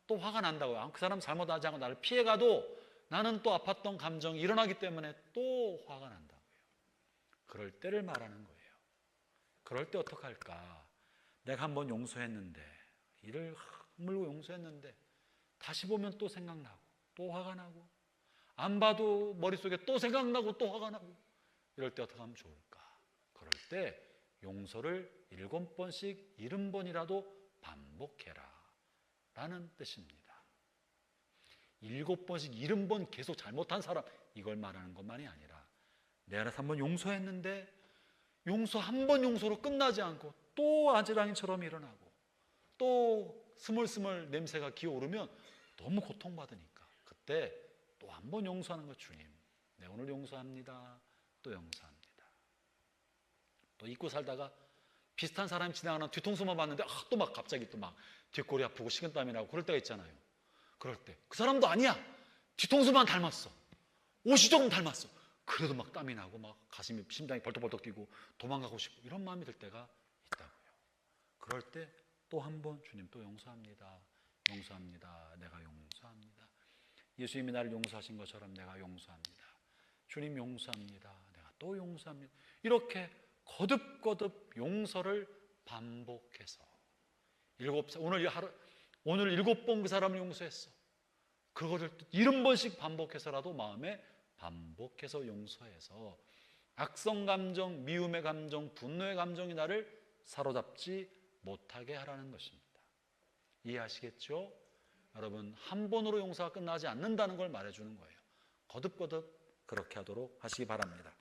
또 화가 난다고요. 그 사람 잘못하지 않고 나를 피해가도 나는 또 아팠던 감정이 일어나기 때문에 또 화가 난다고요. 그럴 때를 말하는 거예요. 그럴 때 어떡할까? 내가 한번 용서했는데, 이를 물고 용서했는데 다시 보면 또 생각나고 또 화가 나고, 안 봐도 머릿속에 또 생각나고 또 화가 나고, 이럴 때 어떻게 하면 좋을까? 그럴 때 용서를 7번씩 70번이라도 반복해라 라는 뜻입니다. 7번씩 70번 계속 잘못한 사람, 이걸 말하는 것만이 아니라 내가 한번 용서했는데 용서 한 번 용서로 끝나지 않고 또 아지랑이처럼 일어나고 또 스멀스멀 냄새가 기어오르면 너무 고통받으니까 그때 또 한 번 용서하는 거. 주님, 네, 오늘 용서합니다. 또 용서합니다. 또 잊고 살다가 비슷한 사람이 지나가는 뒤통수만 봤는데 또 막 갑자기 또 막 뒷골이 아프고 식은땀이 나고 그럴 때가 있잖아요. 그럴 때 그 사람도 아니야. 뒤통수만 닮았어. 옷이 조금 닮았어. 그래도 막 땀이 나고 막 가슴이, 심장이 벌떡벌떡 뛰고 도망가고 싶고 이런 마음이 들 때가 있다고요. 그럴 때 또 한 번 주님 또 용서합니다. 용서합니다. 내가 용서합니다. 예수님이 나를 용서하신 것처럼 내가 용서합니다. 주님 용서합니다. 내가 또 용서합니다. 이렇게 거듭거듭 용서를 반복해서 오늘 7번 그 사람을 용서했어. 그거를 70번씩 반복해서라도 마음에 반복해서 용서해서 악성 감정, 미움의 감정, 분노의 감정이 나를 사로잡지 못하게 하라는 것입니다. 이해하시겠죠? 여러분, 한 번으로 용서가 끝나지 않는다는 걸 말해주는 거예요. 거듭거듭 그렇게 하도록 하시기 바랍니다.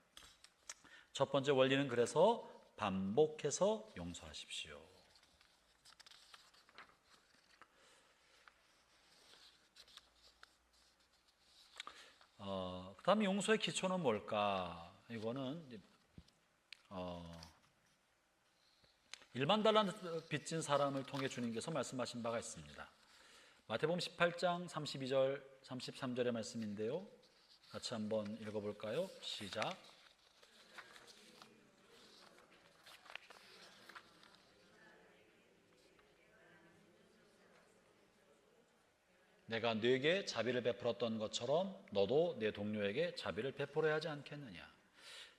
첫 번째 원리는 그래서 반복해서 용서하십시오. 그 다음에 용서의 기초는 뭘까? 이거는 1만 달란트 빚진 사람을 통해 주님께서 말씀하신 바가 있습니다. 마태복음 18장 32절 33절의 말씀인데요, 같이 한번 읽어볼까요? 시작. 내가 네게 자비를 베풀었던 것처럼 너도 내 동료에게 자비를 베풀어야 하지 않겠느냐.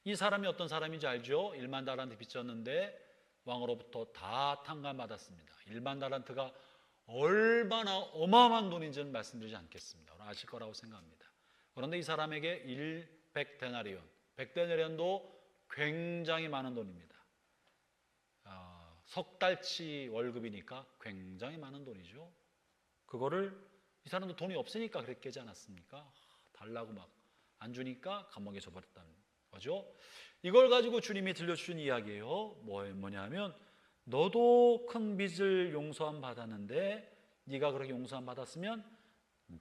이 사람이 어떤 사람인지 알죠? 1만 달란트 빚졌는데 왕으로부터 다 탕감받았습니다. 1만 달란트가 얼마나 어마어마한 돈인지는 말씀드리지 않겠습니다. 아실 거라고 생각합니다. 그런데 이 사람에게 100데나리온, 100데나리온도 굉장히 많은 돈입니다. 석 달치 월급이니까 굉장히 많은 돈이죠. 그거를 이 사람도 돈이 없으니까 그렇게 하지 않았습니까? 달라고 막 안 주니까 감옥에 줘버렸다는 거죠. 이걸 가지고 주님이 들려주신 이야기예요. 뭐냐면 너도 큰 빚을 용서함 받았는데 네가 그렇게 용서함 받았으면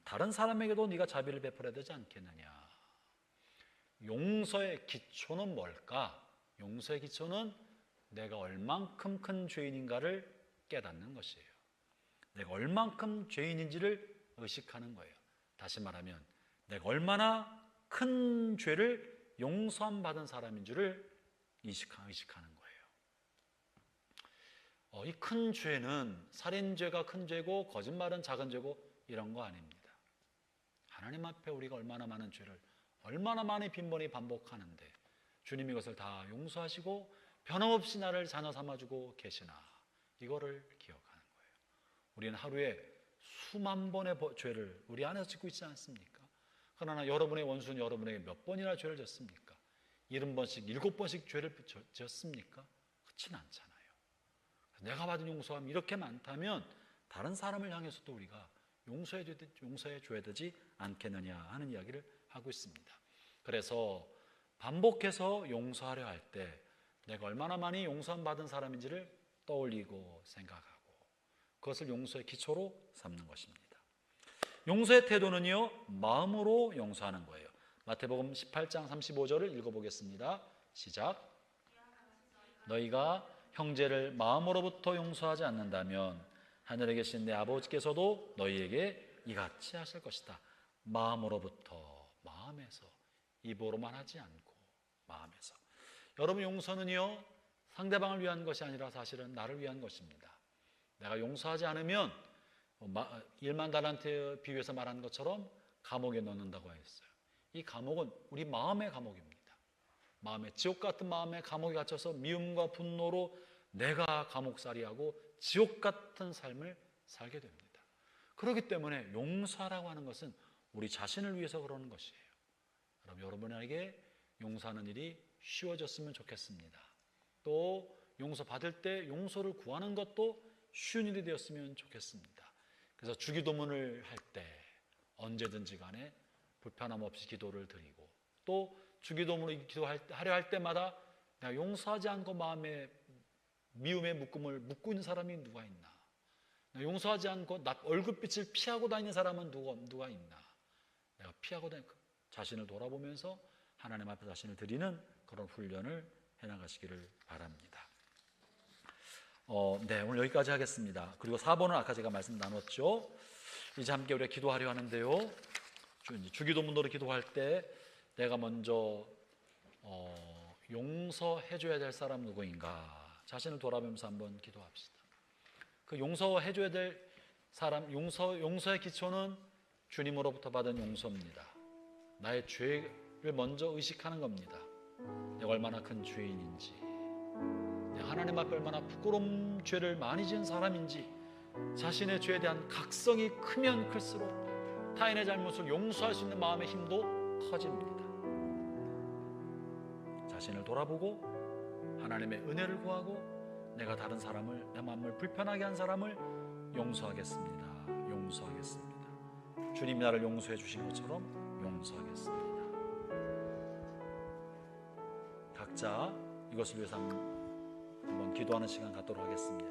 다른 사람에게도 네가 자비를 베풀어야 되지 않겠느냐. 용서의 기초는 뭘까? 용서의 기초는 내가 얼만큼 큰 죄인인가를 깨닫는 것이에요. 내가 얼만큼 죄인인지를 의식하는 거예요. 다시 말하면 내가 얼마나 큰 죄를 용서함 받은 사람인 줄을 의식하는 거예요. 이 큰 죄는 살인죄가 큰 죄고 거짓말은 작은 죄고 이런 거 아닙니다. 하나님 앞에 우리가 얼마나 많은 죄를 얼마나 많이 빈번히 반복하는데 주님이 이것을 다 용서하시고 변함없이 나를 자녀 삼아주고 계시나, 이거를 기억하는 거예요. 우리는 하루에 수만 번의 죄를 우리 안에서 짓고 있지 않습니까? 그러나 여러분의 원수는 여러분에게 몇 번이나 죄를 졌습니까? 70번씩 7번씩 죄를 지었습니까? 그렇지는 않잖아요. 내가 받은 용서함이 이렇게 많다면 다른 사람을 향해서도 우리가 용서해 줘야 되지 않겠느냐 하는 이야기를 하고 있습니다. 그래서 반복해서 용서하려 할 때 내가 얼마나 많이 용서함 받은 사람인지를 떠올리고 생각하고 그것을 용서의 기초로 삼는 것입니다. 용서의 태도는요, 마음으로 용서하는 거예요. 마태복음 18장 35절을 읽어보겠습니다. 시작. 너희가 형제를 마음으로부터 용서하지 않는다면 하늘에 계신 내 아버지께서도 너희에게 이같이 하실 것이다. 마음으로부터, 마음에서, 입으로만 하지 않고 마음에서. 여러분, 용서는요 상대방을 위한 것이 아니라 사실은 나를 위한 것입니다. 내가 용서하지 않으면 1만 달란트에 비유해서 말한 것처럼 감옥에 넣는다고 했어요. 이 감옥은 우리 마음의 감옥입니다. 마음의 지옥 같은 마음의 감옥에 갇혀서 미움과 분노로 내가 감옥살이하고 지옥 같은 삶을 살게 됩니다. 그렇기 때문에 용서하라고 하는 것은 우리 자신을 위해서 그러는 것이에요. 여러분에게 용서하는 일이 쉬워졌으면 좋겠습니다. 또 용서받을 때 용서를 구하는 것도 쉬운 일이 되었으면 좋겠습니다. 그래서 주기도문을 할 때 언제든지 간에 불편함 없이 기도를 드리고, 또 주기도문을 기도하려 할 때마다 내가 용서하지 않고 마음에 미움의 묶음을 묶고 있는 사람이 누가 있나, 용서하지 않고 얼굴빛을 피하고 다니는 사람은 누가 있나, 내가 피하고 다니는 자신을 돌아보면서 하나님 앞에 자신을 드리는 그런 훈련을 해나가시기를 바랍니다. 네, 오늘 여기까지 하겠습니다. 그리고 4번은 아까 제가 말씀 나눴죠. 이제 함께 우리가 기도하려 하는데요, 주기도문으로 기도할 때 내가 먼저 용서해줘야 될 사람 누구인가 자신을 돌아보면서 한번 기도합시다. 그 용서해줘야 될 사람, 용서의 기초는 주님으로부터 받은 용서입니다. 나의 죄를 먼저 의식하는 겁니다. 내가 얼마나 큰 죄인인지, 내가 하나님 앞에 얼마나 부끄러운 죄를 많이 지은 사람인지, 자신의 죄에 대한 각성이 크면 클수록 타인의 잘못을 용서할 수 있는 마음의 힘도 커집니다. 자신을 돌아보고 하나님의 은혜를 구하고 내가 다른 사람을, 내 마음을 불편하게 한 사람을 용서하겠습니다. 주님이 나를 용서해 주신 것처럼 용서하겠습니다. 각자 이것을 위해서 한번 기도하는 시간 갖도록 하겠습니다.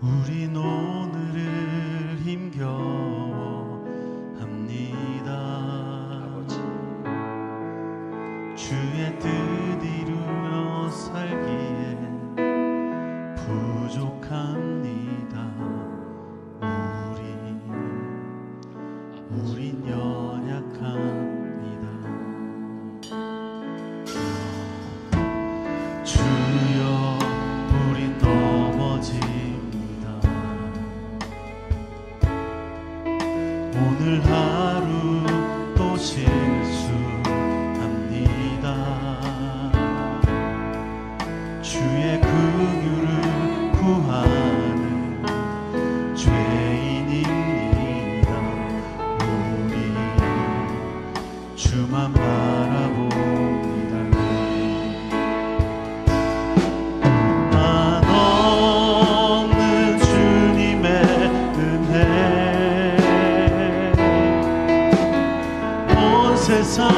우린 오늘을 힘겨워합니다. 아버지, 주의 뜻 이루어 살기에 부족합니다. 우린 연약합니다. 주여, 우린 넘어집니다. 오늘 하루 또 실수합니다. 주의 긍휼을 구하는 죄인입니다. 우리 주만 바라봅니다. 한없는 주님의 은혜 온 세상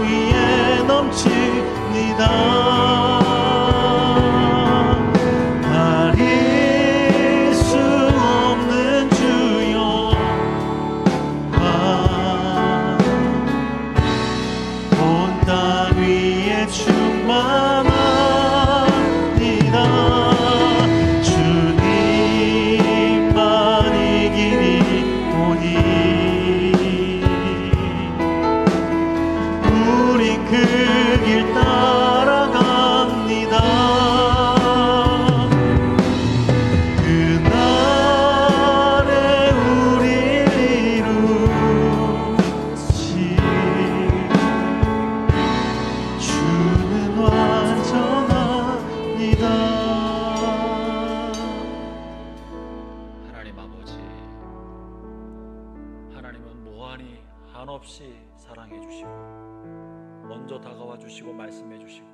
위에 넘칩니다. 가릴 수 없는 주여, 온 땅 위에 충만합니다. 주님만이 길이 오니 우린 그 길 따라갑니다. 그날에 우릴 이루시 주는 완전합니다. 하나님 아버지, 하나님은 무한히 한없이 사랑해 주시고 먼저 다가와 주시고 말씀해 주시고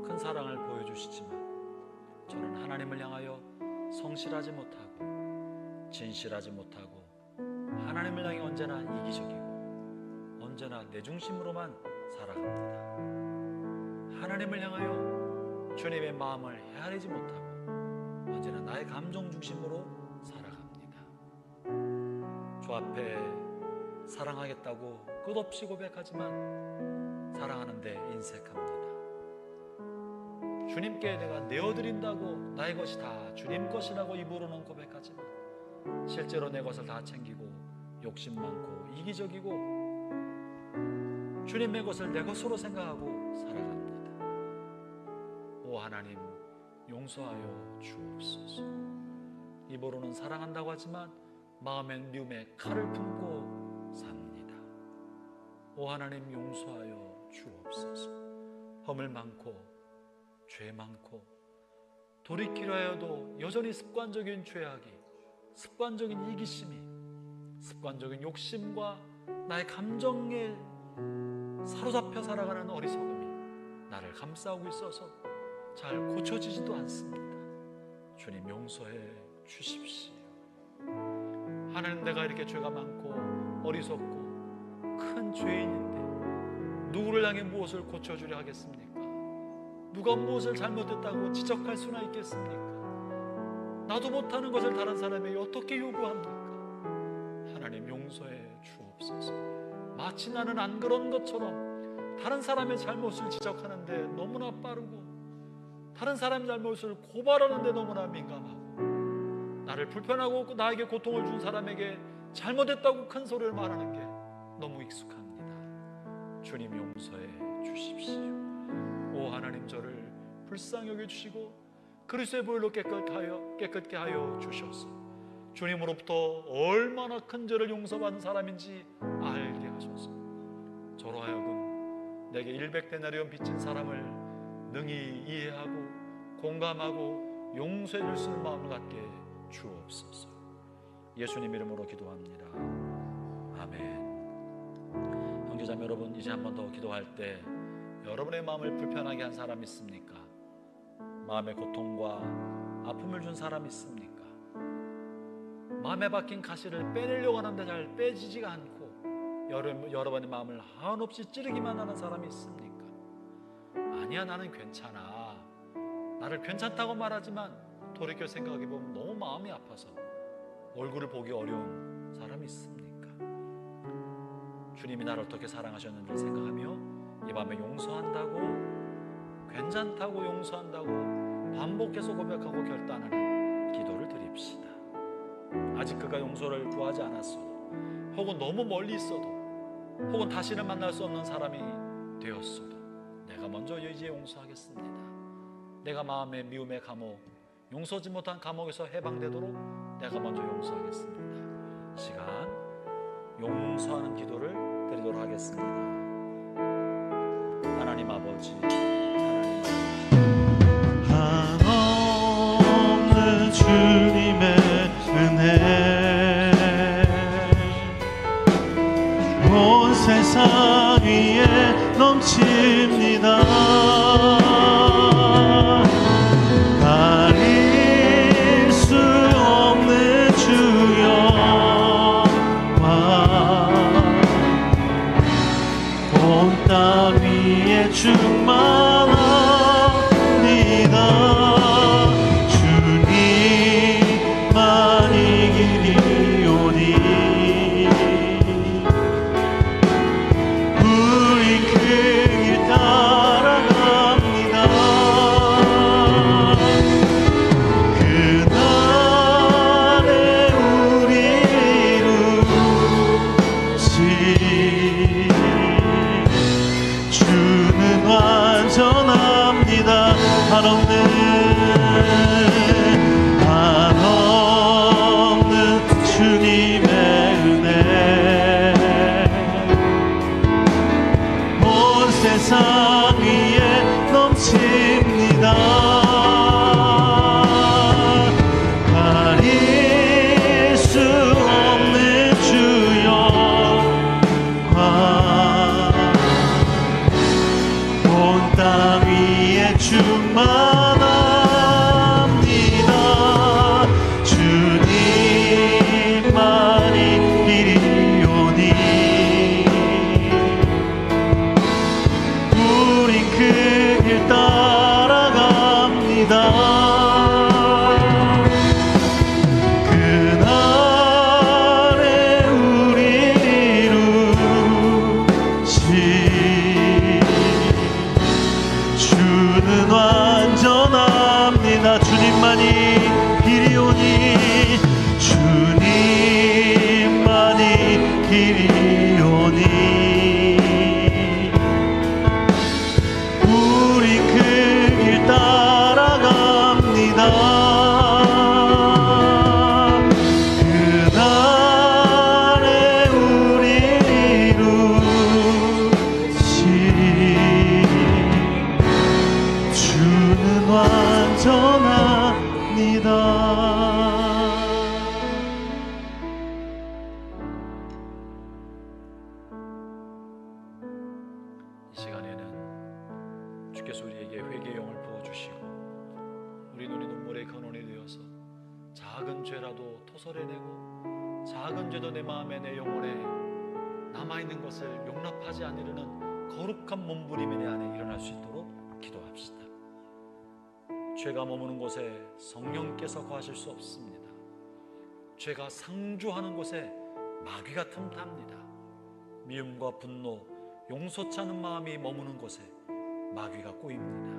큰 사랑을 보여주시지만, 저는 하나님을 향하여 성실하지 못하고 진실하지 못하고 하나님을 향해 언제나 이기적이고 언제나 내 중심으로만 살아갑니다. 하나님을 향하여 주님의 마음을 헤아리지 못하고 언제나 나의 감정 중심으로 살아갑니다. 주 앞에 사랑하겠다고 끝없이 고백하지만 사랑하는데 인색합니다. 주님께 내가 내어드린다고 나의 것이 다 주님 것이라고 입으로는 고백하지만 실제로 내 것을 다 챙기고 욕심 많고 이기적이고 주님의 것을 내 것으로 생각하고 살아갑니다. 오 하나님, 용서하여 주옵소서. 입으로는 사랑한다고 하지만 마음엔 미움의 칼을 품고 삽니다. 오 하나님, 용서하여 주옵소서. 허물 많고 죄 많고 돌이키려 해도 여전히 습관적인 죄악이, 습관적인 이기심이, 습관적인 욕심과 나의 감정에 사로잡혀 살아가는 어리석음이 나를 감싸고 있어서 잘 고쳐지지도 않습니다. 주님, 용서해 주십시오. 하나님, 내가 이렇게 죄가 많고 어리석고 큰 죄인인데 누구를 향해 무엇을 고쳐주려 하겠습니까? 누가 무엇을 잘못했다고 지적할 수나 있겠습니까? 나도 못하는 것을 다른 사람에게 어떻게 요구합니까? 하나님, 용서해 주옵소서. 마치 나는 안 그런 것처럼 다른 사람의 잘못을 지적하는데 너무나 빠르고 다른 사람의 잘못을 고발하는데 너무나 민감하고 나를 불편하고 나에게 고통을 준 사람에게 잘못했다고 큰 소리를 말하는 게 너무 익숙합니다. 주님, 용서해 주십시오. 오 하나님, 저를 불쌍히 여겨주시고 그리스도의 보혈로 깨끗게 하여 주셔서 주님으로부터 얼마나 큰 죄를 용서받은 사람인지 알게 하소서. 저로 하여금 내게 100데나리온 빚진 사람을 능히 이해하고 공감하고 용서해 줄 수 있는 마음을 갖게 주옵소서. 예수님 이름으로 기도합니다. 아멘. 형제자매 여러분, 이제 한 번 더 기도할 때 여러분의 마음을 불편하게 한 사람 있습니까? 마음의 고통과 아픔을 준 사람 있습니까? 마음에 박힌 가시를 빼내려고 하는데 잘 빼지지가 않고 여러분의 마음을 한없이 찌르기만 하는 사람이 있습니까? 아니야, 나는 괜찮아. 나를 괜찮다고 말하지만 돌이켜 생각해보면 너무 마음이 아파서 얼굴을 보기 어려운 사람이 있습니까? 주님이 나를 어떻게 사랑하셨는지를 생각하며 이 밤에 용서한다고, 괜찮다고 용서한다고 반복해서 고백하고 결단하는 기도를 드립시다. 아직 그가 용서를 구하지 않았어도, 혹은 너무 멀리 있어도, 혹은 다시는 만날 수 없는 사람이 되었어도 내가 먼저 이제 용서하겠습니다. 내가 마음의 미움의 감옥, 용서지 못한 감옥에서 해방되도록 내가 먼저 용서하겠습니다. 시간 용서하는 기도를 드리도록 하겠습니다. 하나님 아버지, 한없는 주님의 은혜 온 세상 위에 넘칩니다. 가릴 수 없는 주여 온 땅 위에 충만합니다. 주님만 이기리오니 우리 그 길 따라갑니다. 그날에 우리 이루시 주는 완전합니다. 한없는 주님의 은혜 온 세상 위에 넘칩니다. 가릴 수 없는 주여 온 땅 위에 충만합니다. 주님만이 이리오니 우린 그 주님께서 우리에게 회개의 영을 부어주시고 우리 눈이 눈물의 근원이 되어서 작은 죄라도 토설해내고 작은 죄도 내 마음에 내 영혼에 남아있는 것을 용납하지 않으려는 거룩한 몸부림이 내 안에 일어날 수 있도록 기도합시다. 죄가 머무는 곳에 성령께서 거하실 수 없습니다. 죄가 상주하는 곳에 마귀가 틈탑니다. 미움과 분노, 용서치 않은 마음이 머무는 곳에 마귀가 꼬입니다.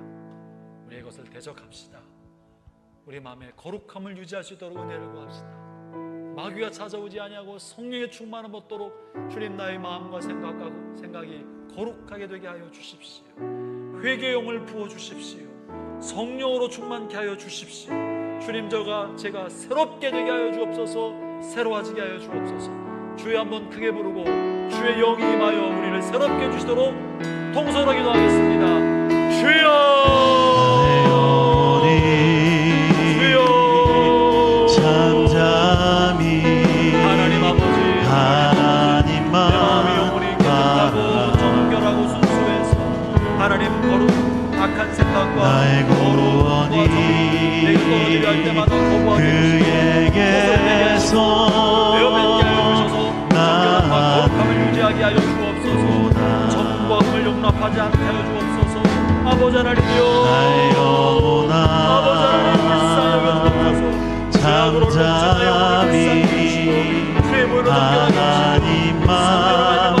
우리 이것을 대적합시다. 우리 마음에 거룩함을 유지할 수 있도록 은혜를 구합시다. 마귀가 찾아오지 아니하고 성령의 충만함 얻도록 주님 나의 마음과 생각이 거룩하게 되게 하여 주십시오. 회개의 영을 부어주십시오. 성령으로 충만케 하여 주십시오. 주님 제가 새롭게 되게 하여 주옵소서. 새로워지게 하여 주옵소서. 주여 한번 크게 부르고 주의 영이 임하여 우리를 새롭게 해주시도록 통성으로 기도하겠습니다. 주여, 주여, 잠잠히 하나님 아버지, 하나님만 내 마음이 영원히 깨끗하고 정결하고 순수해서 하나님 거룩 악한 생각과 나의 구원이 내가 떨어지려 할 때마다 거부하게 그에게서 내어뱉게 하여 주셔서 정결함과 거룩함을 유지하게 하여 주옵소서. 전과 흠을 용납하지 않게 하여 주옵소서. 아버지 하나님이여, 아버지 하나님 불쌍히 여겨주옵소서. 죄악으로 넘쳐나여 우리를 불쌍히 해주시고 주의 보혈로 정결하게 해주시고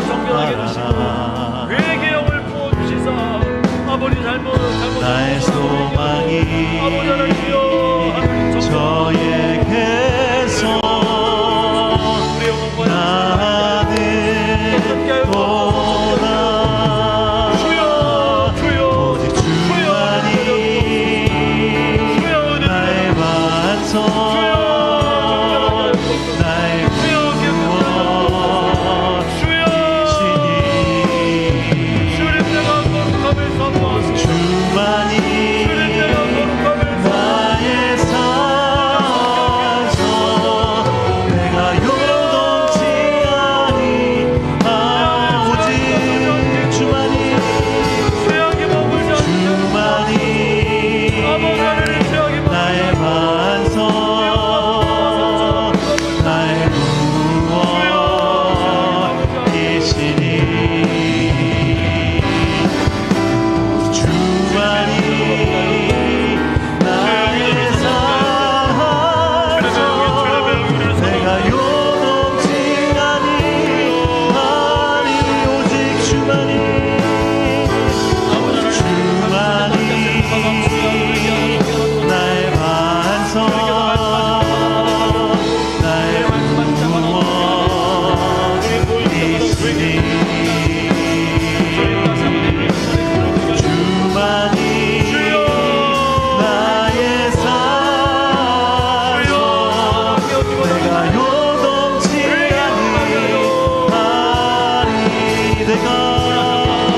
성령으로 정결하게 해주시고 회개의 영을 부어주시사 아버지 잘못 나의 소망이 아버지 하나님이여, 저에게서 나는 보다 오직 주만이 나의 반석 나의 구원이시니 주만이 나의 산소 내가 요동치 아니 오직 주만이 나의 반석 나의 구원이시니 주만이 나의 산소 내가 요동치 아니 오직 주만이 나의 반석 나의 구원이시니 주만이 나의 산소 내가 요동치 아니 내가 요동치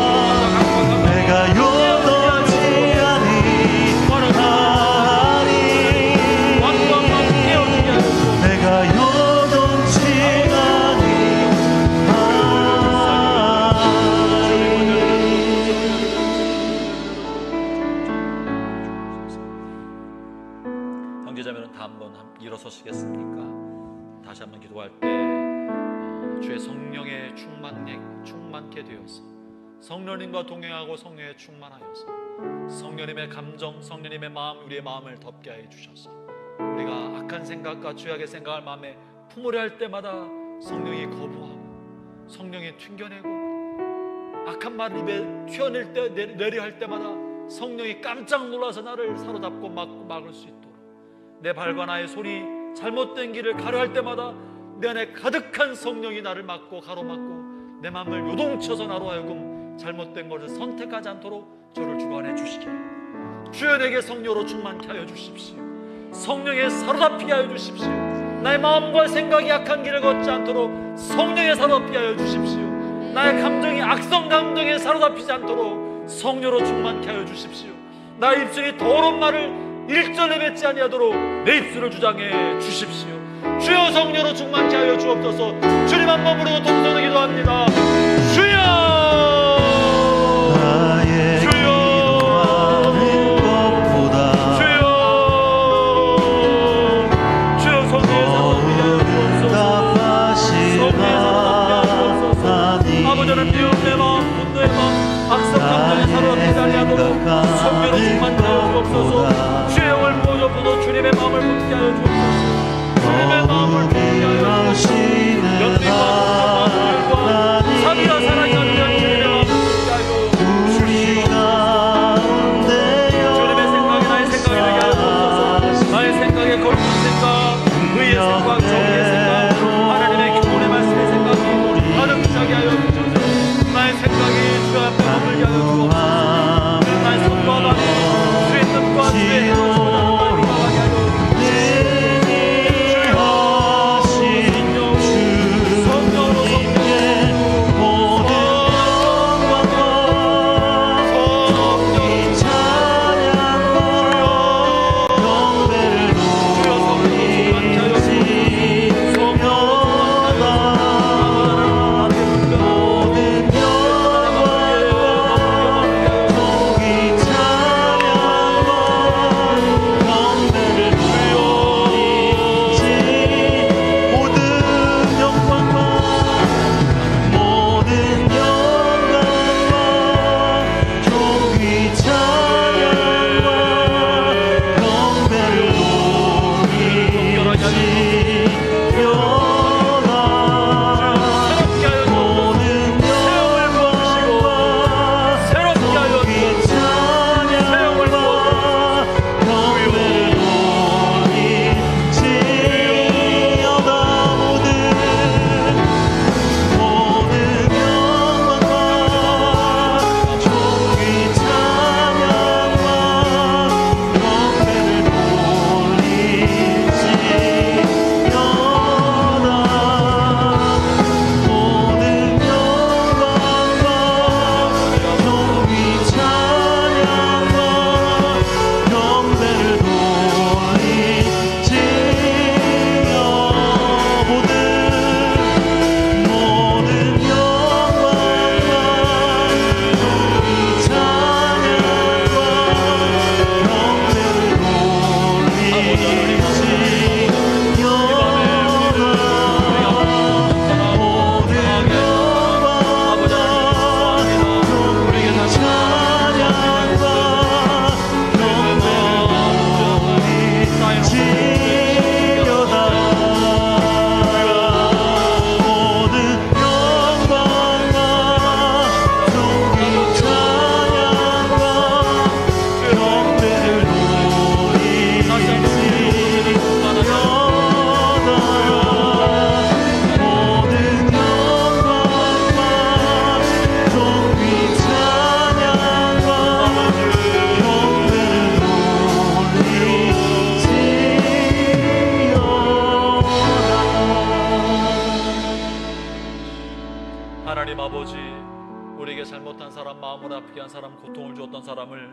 아니 내가 요동치 형제자매는 다 한번 일어서시겠습니까? 다시 한번 기도할 때 주의 성령에 충만케 되어서 성령님과 동행하고 성령에 충만하여서 성령님의 감정, 성령님의 마음, 우리의 마음을 덮게 하여 주셔서 우리가 악한 생각과 죄악의 생각을 마음에 품으려 할 때마다 성령이 거부하고 성령이 튕겨내고 악한 말을 입에 튀어낼 때 내려 할 때마다 성령이 깜짝 놀라서 나를 사로잡고 막을 수 있도록 내 발과 나의 손이 잘못된 길을 가려할 때마다 내 안에 가득한 성령이 나를 막고 가로막고 내 마음을 요동쳐서 나로 하여금 잘못된 것을 선택하지 않도록 저를 주관해 주시기를 주여 내게 성령으로 충만케 하여 주십시오. 성령에 사로잡히게 하여 주십시오. 나의 마음과 생각이 악한 길을 걷지 않도록 성령에 사로잡히게 하여 주십시오. 나의 감정이 악성 감정에 사로잡히지 않도록 성령으로 충만케 하여 주십시오. 나의 입술이 더러운 말을 일절에 맺지 아니하도록 내 입술을 주장해 주십시오. 주여 성령으로 충만케 하여 주옵소서. 주님 한 번 부르고 동성으로 기도합니다. 주여, 나의 주여, 악성 감정에 사로잡히지 아니하도록 성령으로 충만케 하여 주옵소서. 주의 영을 부어주옵소서. 주님의 마음을 품게 하여 주옵소서. 주님의 마음을 품게 하여 주옵소서. 연민과 공감과 사비와 사랑이 가득한 주님의 마음을 품게 하여 주시옵소서. 주님의 생각이 나의 생각이 되게 하여 주옵소서. 나의 생각에 거룩한 생각, 의의 생각, 정의의 생각, 하나님의 기본의 말씀의 생각이 가득 차게 하여 주옵소서. 나의 생각이 주 앞에 머물게 하여 주옵소서. 나의 손과 발이 주의 뜻과 주의 행하심을 나가게 하여 하나님 아버지, 우리에게 잘못한 사람, 마음을 아프게 한 사람, 고통을 주었던 사람을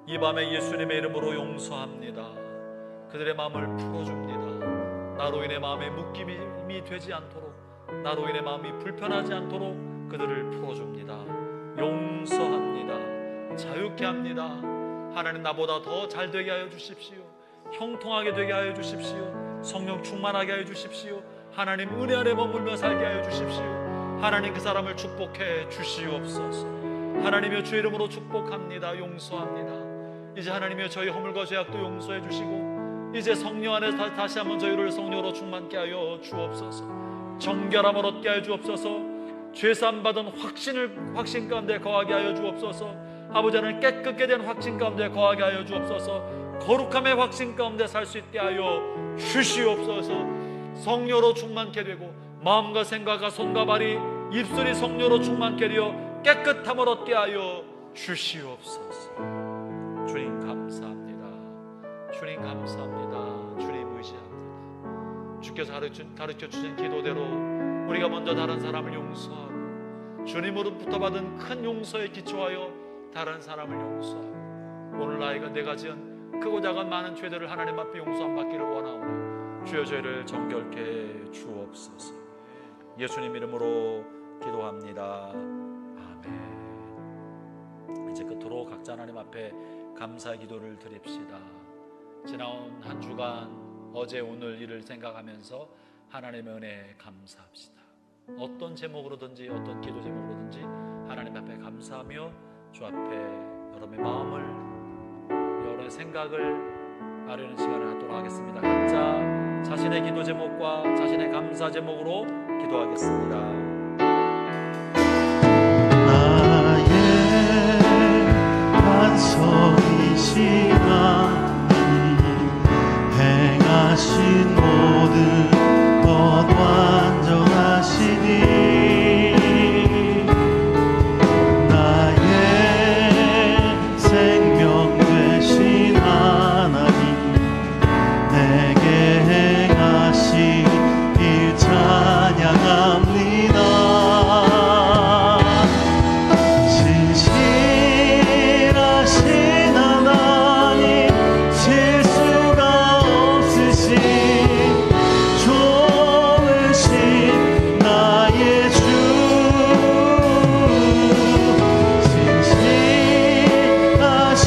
이 밤에 예수님의 이름으로 용서합니다. 그들의 마음을 풀어줍니다. 나로 인해 마음에 묶임이 되지 않도록, 나로 인해 마음이 불편하지 않도록 그들을 풀어줍니다. 용서합니다. 자유케 합니다. 하나님, 나보다 더 잘 되게 하여 주십시오. 형통하게 되게 하여 주십시오. 성령 충만하게 하여 주십시오. 하나님, 은혜 안에 머물며 살게 하여 주십시오. 하나님, 그 사람을 축복해 주시옵소서. 하나님이여, 주의 이름으로 축복합니다. 용서합니다. 이제 하나님이여, 저희 허물과 죄악도 용서해 주시고, 이제 성령 안에서 다시 한번 저희를 성령으로 충만케 하여 주옵소서. 정결함을 얻게 하여 주옵소서. 죄사함 받은 확신 가운데 거하게 하여 주옵소서. 아버지, 하나님, 깨끗게 된 확신 가운데 거하게 하여 주옵소서. 거룩함의 확신 가운데 살 수 있게 하여 주시옵소서. 성령으로 충만케 되고, 마음과 생각과 손과 발이, 입술이 성령으로 충만케 되어 깨끗함을 얻게 하여 주시옵소서. 주님 감사합니다. 주님 감사합니다. 주님 의지합니다. 주께서 가르쳐 주신 기도대로 우리가 먼저 다른 사람을 용서하고, 주님으로부터 받은 큰 용서에 기초하여 다른 사람을 용서하고, 오늘 내가 지은 크고 작은 많은 죄들을 하나님 앞에 용서함 받기를 원하오니 주여, 저희를 정결케 해 주옵소서. 예수님 이름으로 기도합니다. 아멘. 이제 끝으로 각자 하나님 앞에 감사의 기도를 드립시다. 지나온 한 주간, 어제 오늘 일을 생각하면서 하나님의 은혜에 감사합시다. 어떤 제목으로든지, 어떤 기도 제목으로든지 하나님 앞에 감사하며 주 앞에 여러분의 마음을, 여러분의 생각을 아뢰는 시간을 갖도록 하겠습니다. 각자 자신의 기도 제목과 자신의 감사 제목으로 기도하겠습니다. 나의 반석이신 하나님, 행하신 모든 것 완전하시니 나의 생명 되신 하나님, 내게 행하신 일 찬양합니다. 진실하신 하나님, 실수가 없으신 좋으신 나의 주, 진실하신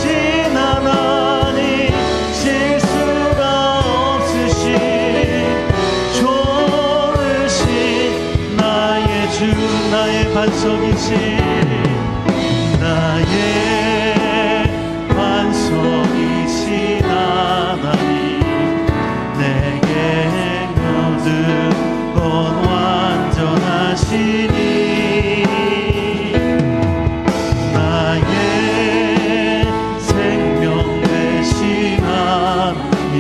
하나님, 실수가 없으신 좋으신 나의 주, 나의 반석이신, 나의 반석이신 하나님, 내게 모든 것 완전하시니 나의 생명 되신 하나님,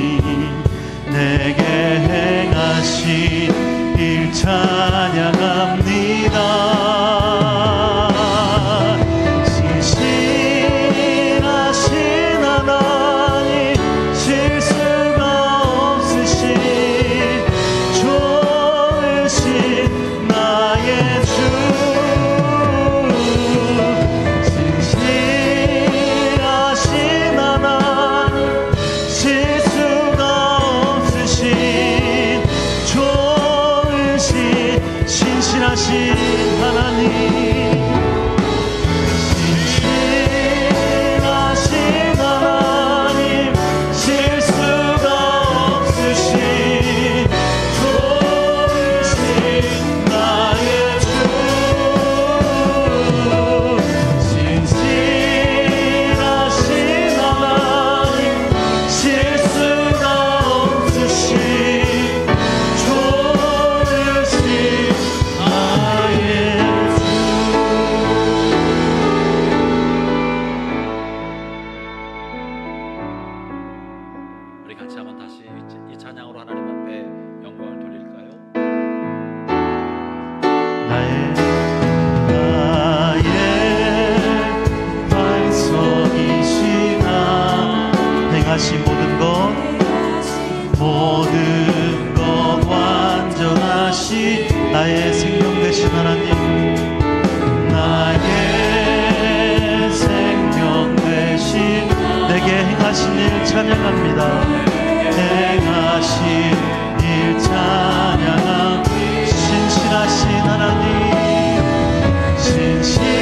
내게 행하신 일 찬양합니다. 진실하신 하나님, 실수가 없으신 좋으신 나의 주, 진실하신 하나님, 실수가 없으신 좋으신 신실하신 하나님, 신실하신 하나님, 실수가 없으신 좋으신 나의 주, 진실하신 하나님, 실수가 없으신 좋으신 나의 주. 우리 같이 한번 다시 이 찬양으로 하나님 앞에 영광을 돌릴까요? 나의 반석이신 하나님, 행하신 모든 것 완전하신 나의 생명 되신 하나님, 나의 생명 되신, 내게 행하신 일 찬양합니다. 행하신 일 찬양합니다. 신실하신 하나님, 신실하신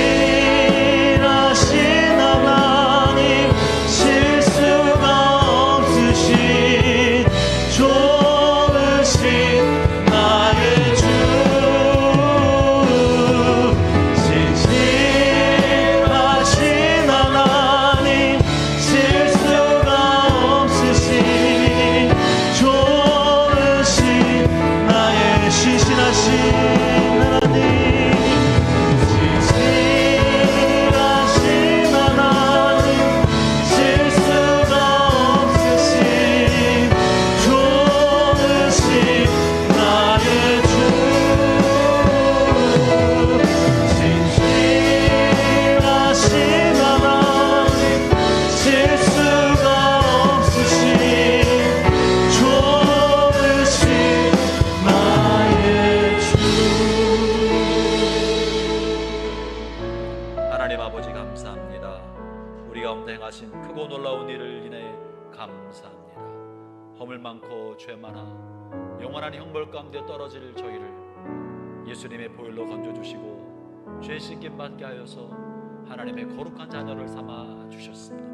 하나님, 실수가 없으신 좋으신 나의 주, 진실하신 하나님, 실수가 없으신 좋으신 나의 신실하신 하나님, 진실하신 하나님, 실수가 없으신 좋으신 나의 주, 진실하신 하나님, 실수가 없으신 좋으신 나의 주. 하나님 아버지 감사합니다. 우리 가운데 행하신 크고 놀라운 일을 인해 감사합니다. 허물 많고 죄 많아 영원한 형벌 가운데 떨어질 저희를 예수님의 보혈로 건져주시고 죄 씻김 받게 하여서 하나님의 거룩한 자녀를 삼아 주셨습니다.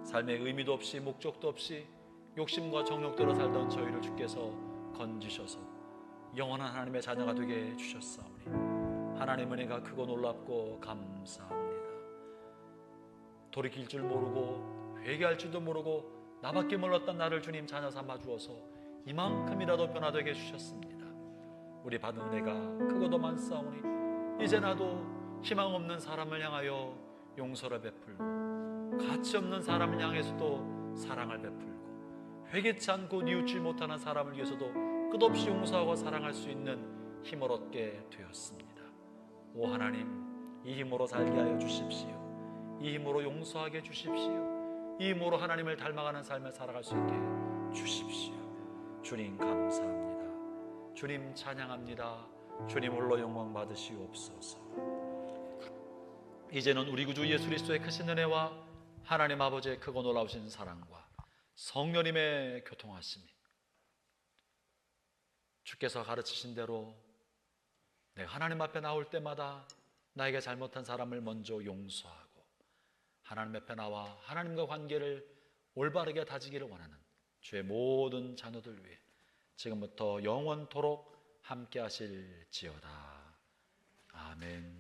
삶의 의미도 없이 목적도 없이 욕심과 정욕대로 살던 저희를 주께서 건지셔서 영원한 하나님의 자녀가 되게 해주셨사오니 하나님의 은혜가 크고 놀랍고 감사합니다. 돌이킬 줄 모르고 회개할 줄도 모르고 나밖에 몰랐던 나를 주님 자녀 삼아 주어서 이만큼이라도 변화되게 해주셨습니다. 우리 받은 은혜가 크고도 많사오니 이제 나도 희망 없는 사람을 향하여 용서를 베풀고 가치 없는 사람을 향해서도 사랑을 베풀고 회개치 않고 뉘우치 못하는 사람을 위해서도 끝없이 용서하고 사랑할 수 있는 힘을 얻게 되었습니다. 오 하나님, 이 힘으로 살게 하여 주십시오. 이 힘으로 용서하게 해주십시오. 이 힘으로 하나님을 닮아가는 삶을 살아갈 수 있게 주십시오. 주님 감사합니다. 주님 찬양합니다. 주님 홀로 영광 받으시옵소서. 이제는 우리 구주 예수 그리스도의 크신 은혜와 하나님 아버지의 크고 놀라우신 사랑과 성령님의 교통하심이 주께서 가르치신 대로 내가 하나님 앞에 나올 때마다 나에게 잘못한 사람을 먼저 용서하고 하나님 앞에 나와 하나님과 관계를 올바르게 다지기를 원하는 주의 모든 자녀들 위해 지금부터 영원토록 함께 하실지어다. 아멘.